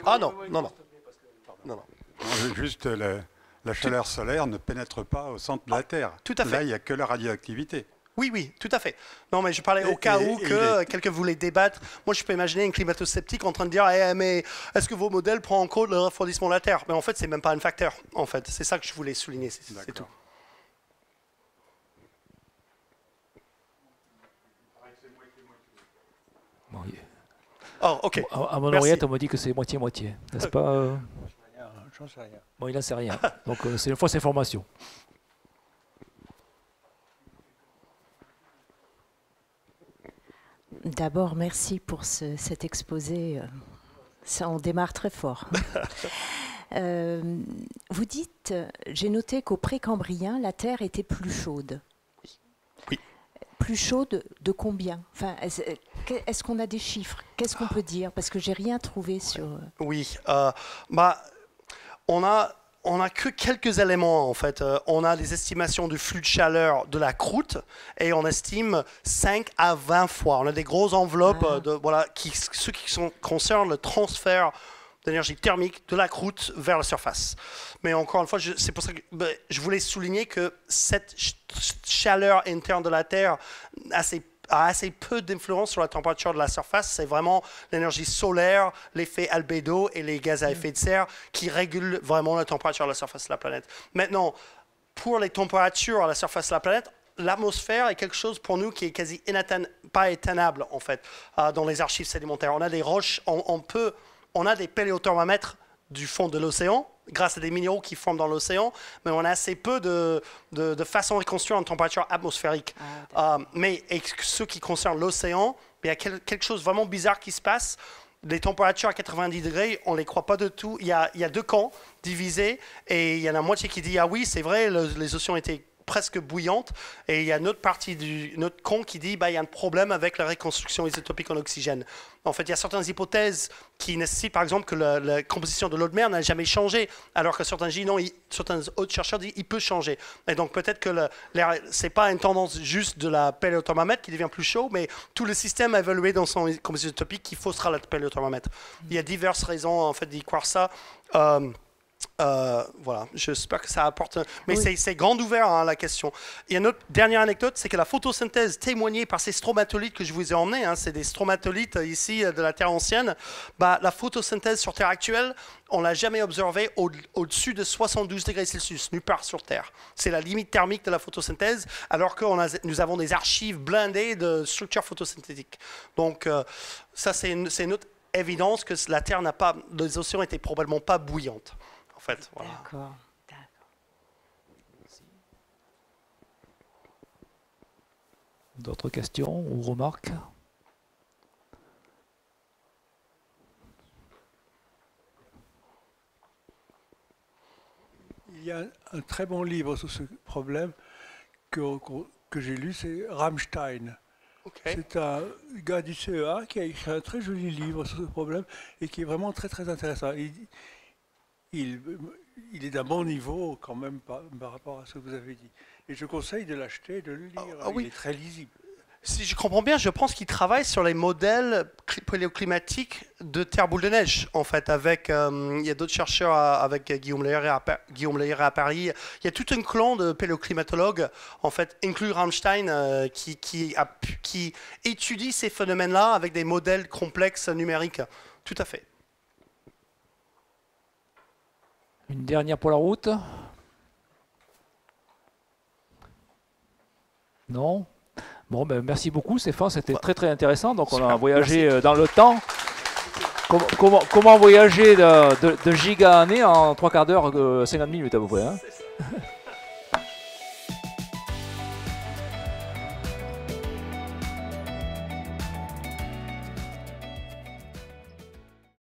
Ah non. Juste, la chaleur solaire ne pénètre pas au centre de la Terre. Tout à fait. Là, il n'y a que la radioactivité. Oui, tout à fait. Non, mais je parlais au cas où quelqu'un voulait débattre. Moi, je peux imaginer un climato-sceptique en train de dire mais est-ce que vos modèles prennent en compte le refroidissement de la Terre? Mais en fait, c'est même pas un facteur. En fait, c'est ça que je voulais souligner. C'est tout. Bon, oh, ok. À mon oreillette, on me dit que c'est moitié-moitié. N'est-ce pas J'en sais rien. Bon, il n'en sait rien. Donc, c'est une fausse information. D'abord, merci pour cet exposé. Ça, on démarre très fort. Vous dites, j'ai noté qu'au Précambrien, la Terre était plus chaude. Oui. Plus chaude de combien? Enfin, est-ce qu'on a des chiffres? Qu'est-ce qu'on peut dire? Parce que j'ai rien trouvé sur... Oui. On a que quelques éléments en fait. On a des estimations du flux de chaleur de la croûte et on estime 5 à 20 fois. On a des grosses enveloppes ceux qui concernent le transfert d'énergie thermique de la croûte vers la surface. Mais encore une fois, c'est pour ça que je voulais souligner que cette chaleur interne de la Terre a assez peu d'influence sur la température de la surface. C'est vraiment l'énergie solaire, l'effet albédo et les gaz à effet de serre qui régulent vraiment la température de la surface de la planète. Maintenant, pour les températures à la surface de la planète, l'atmosphère est quelque chose pour nous qui est quasi pas atteignable en fait dans les archives sédimentaires. On a des roches, on a des paléothermomètres du fond de l'océan, grâce à des minéraux qui forment dans l'océan, mais on a assez peu de façons de reconstruire une température atmosphérique. Mais ce qui concerne l'océan, il y a quelque chose de vraiment bizarre qui se passe. Les températures à 90 degrés, on ne les croit pas du tout. Il y a deux camps divisés, et il y en a la moitié qui dit « Ah oui, c'est vrai, les océans étaient presque bouillantes », et il y a une autre partie notre camp qui dit il y a un problème avec la reconstruction isotopique en oxygène. En fait, il y a certaines hypothèses qui nécessitent, par exemple, que la composition de l'eau de mer n'a jamais changé, alors que certains autres chercheurs disent qu'il peut changer. Et donc peut-être que ce n'est pas une tendance juste de la paléothermomètre qui devient plus chaud, mais tout le système a évolué dans son composition isotopique qui faussera la paléothermomètre. Il y a diverses raisons en fait d'y croire ça. Voilà, j'espère que ça apporte. Mais oui. C'est grand ouvert la question. Il y a une autre dernière anecdote, c'est que la photosynthèse témoignée par ces stromatolites que je vous ai emmenés, c'est des stromatolites ici de la Terre ancienne, la photosynthèse sur Terre actuelle, on l'a jamais observée au-dessus de 72 degrés Celsius, nulle part sur Terre. C'est la limite thermique de la photosynthèse, alors que nous avons des archives blindées de structures photosynthétiques. Donc ça, c'est une autre évidence que la Terre les océans n'étaient probablement pas bouillantes. En fait, voilà. D'accord. D'autres questions ou remarques? Il y a un très bon livre sur ce problème que j'ai lu, c'est Rammstein, Ok. C'est un gars du CEA qui a écrit un très joli livre sur ce problème et qui est vraiment très très intéressant. Il est d'un bon niveau quand même par rapport à ce que vous avez dit. Et je conseille de l'acheter et de le lire. oui. Il est très lisible. Si je comprends bien, je pense qu'il travaille sur les modèles paléoclimatiques de terre boule de neige, en fait, avec, il y a d'autres chercheurs avec Guillaume Leyer à Paris. Il y a tout un clan de paléoclimatologues, en fait, inclus Rammstein, qui étudie ces phénomènes-là avec des modèles complexes numériques. Tout à fait. Une dernière pour la route? Non? Bon, ben, merci beaucoup Stéphane, c'était très très intéressant. Donc on a voyagé dans le temps. Comment voyager de giga année en 3/4 d'heure, 50 minutes à peu près, hein?